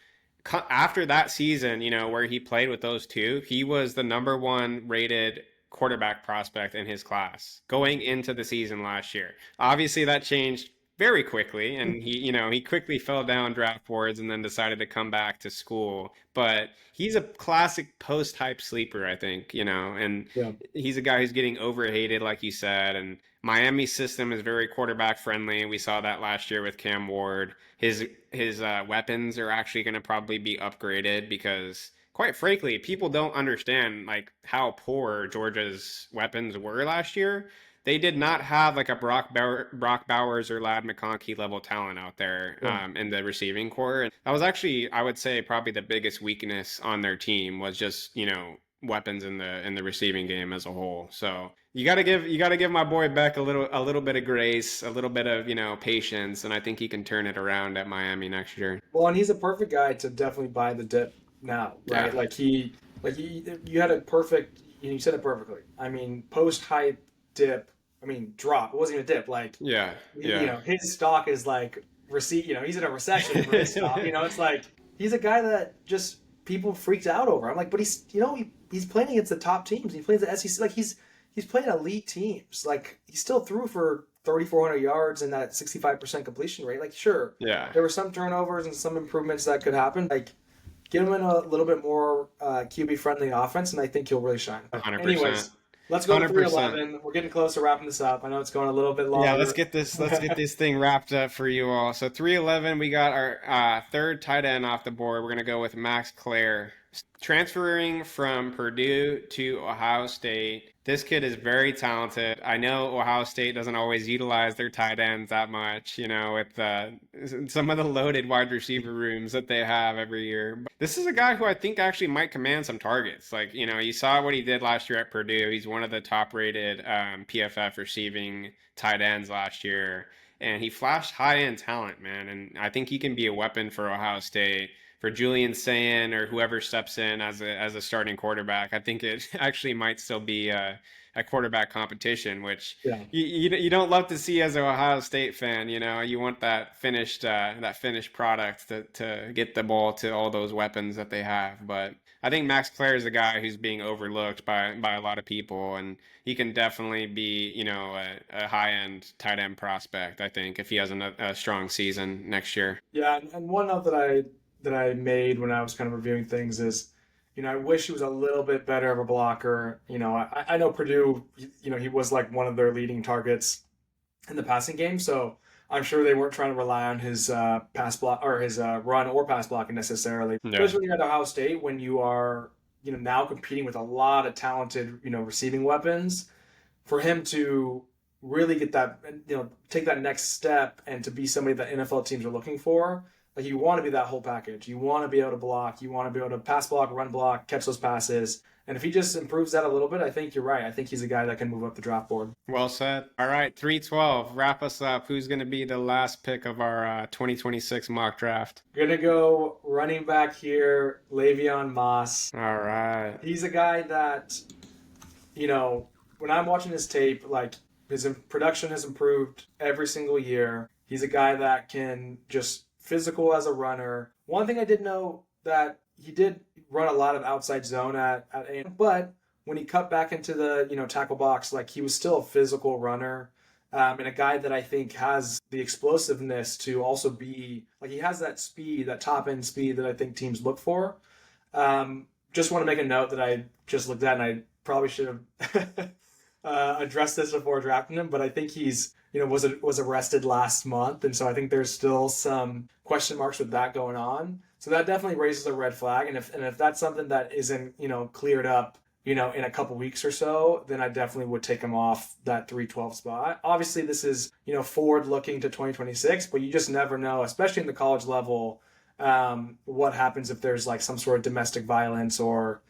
After that season, where he played with those two, he was the number one rated quarterback prospect in his class going into the season last year. Obviously, that changed very quickly, and he quickly fell down draft boards and then decided to come back to school. But he's a classic post-hype sleeper, I think, and Yeah. he's a guy who's getting overhated, like you said, and Miami's system is very quarterback friendly. We saw that last year with Cam Ward. His weapons are actually going to probably be upgraded because, quite frankly, people don't understand like how poor Georgia's weapons were last year. They did not have like a Brock Bowers or Lad McConkey level talent out there Yeah. in the receiving core. And that was actually, I would say, probably the biggest weakness on their team was just weapons in the receiving game as a whole. So you gotta give my boy Beck a little bit of grace, a little bit of patience, and I think he can turn it around at Miami next year. Well, and he's a perfect guy to definitely buy the dip now, right? Yeah, You had a perfect, you said it perfectly. I mean, post hype dip, I mean, drop. It wasn't even a dip. Like, yeah, yeah. his stock is like he's in a recession for his stock. It's like he's a guy that just people freaked out over. I'm like, but he's playing against the top teams. He plays the SEC. Like he's playing elite teams. Like he still threw for 3,400 yards and that 65% completion rate. Like, sure, Yeah. there were some turnovers and some improvements that could happen. Like, get him in a little bit more QB friendly offense, and I think he'll really shine. But 100%. anyways, let's go to 100%. 311. We're getting close to wrapping this up. I know it's going a little bit longer. Yeah, let's get this thing wrapped up for you all. So 311, we got our third tight end off the board. We're gonna go with Max Clare, transferring from Purdue to Ohio State. This kid is very talented. I know Ohio State doesn't always utilize their tight ends that much, with some of the loaded wide receiver rooms that they have every year. But this is a guy who I think actually might command some targets. Like, you saw what he did last year at Purdue. He's one of the top-rated PFF receiving tight ends last year. And he flashed high-end talent, man. And I think he can be a weapon for Ohio State. For Julian Sayin or whoever steps in as a starting quarterback, I think it actually might still be a quarterback competition, which Yeah. you don't love to see as an Ohio State fan. You want that finished product to get the ball to all those weapons that they have. But I think Max Clare is a guy who's being overlooked by a lot of people, and he can definitely be a high end tight end prospect. I think if he has a strong season next year. Yeah, and one note that I made when I was kind of reviewing things is, I wish he was a little bit better of a blocker. I know Purdue, he was like one of their leading targets in the passing game, so I'm sure they weren't trying to rely on his pass block or his run or pass blocking necessarily. Yeah. Especially when you're at Ohio State, when you are, now competing with a lot of talented, receiving weapons, for him to really get that, take that next step and to be somebody that NFL teams are looking for. Like, you want to be that whole package. You want to be able to block. You want to be able to pass block, run block, catch those passes. And if he just improves that a little bit, I think you're right. I think he's a guy that can move up the draft board. Well said. All right, 312. Wrap us up. Who's going to be the last pick of our 2026 mock draft? Going to go running back here, Le'Veon Moss. All right. He's a guy that, when I'm watching his tape, like, his production has improved every single year. He's a guy that can just physical as a runner. One thing I did know that he did run a lot of outside zone at A&M, but when he cut back into the tackle box, like, he was still a physical runner, and a guy that I think has the explosiveness to also be like, he has that speed, that top end speed that I think teams look for. Just want to make a note that I just looked at, and I probably should have addressed this before drafting him, but I think he's was arrested last month, and so I think there's still some question marks with that going on. So that definitely raises a red flag, and if that's something that isn't cleared up in a couple weeks or so, then I definitely would take him off that 312 spot. Obviously, this is forward looking to 2026, but you just never know, especially in the college level, what happens if there's like some sort of domestic violence or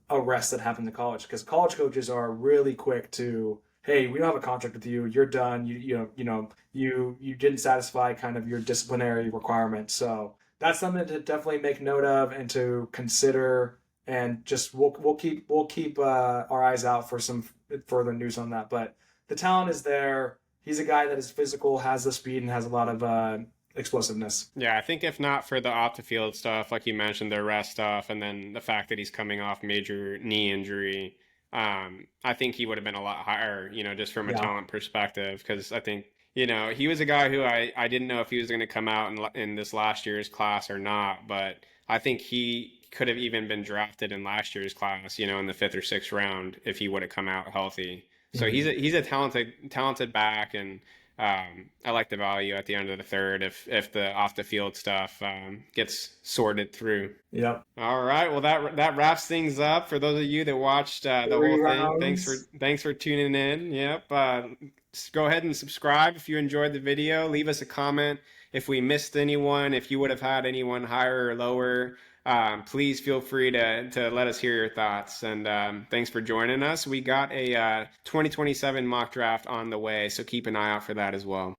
arrests that happen in college, because college coaches are really quick to, hey, we don't have a contract with you. You're done. You didn't satisfy kind of your disciplinary requirements. So that's something to definitely make note of and to consider. And just we'll keep our eyes out for some further news on that. But the talent is there. He's a guy that is physical, has the speed, and has a lot of explosiveness. Yeah, I think if not for the off the field stuff, like you mentioned, the rest stuff, and then the fact that he's coming off major knee injury, I think he would have been a lot higher, just from a Yeah. talent perspective. Because I think, he was a guy who I didn't know if he was going to come out in this last year's class or not, but I think he could have even been drafted in last year's class, in the fifth or sixth round if he would have come out healthy. So Mhm. he's a talented back, and I like the value at the end of the third if the off the field stuff gets sorted through. Yep. All right, well that wraps things up. For those of you that watched the Three whole thing, rounds. thanks for tuning in. Yep, just go ahead and subscribe if you enjoyed the video. Leave us a comment if we missed anyone, if you would have had anyone higher or lower. Please feel free to let us hear your thoughts. And thanks for joining us. We got a 2027 mock draft on the way, so keep an eye out for that as well.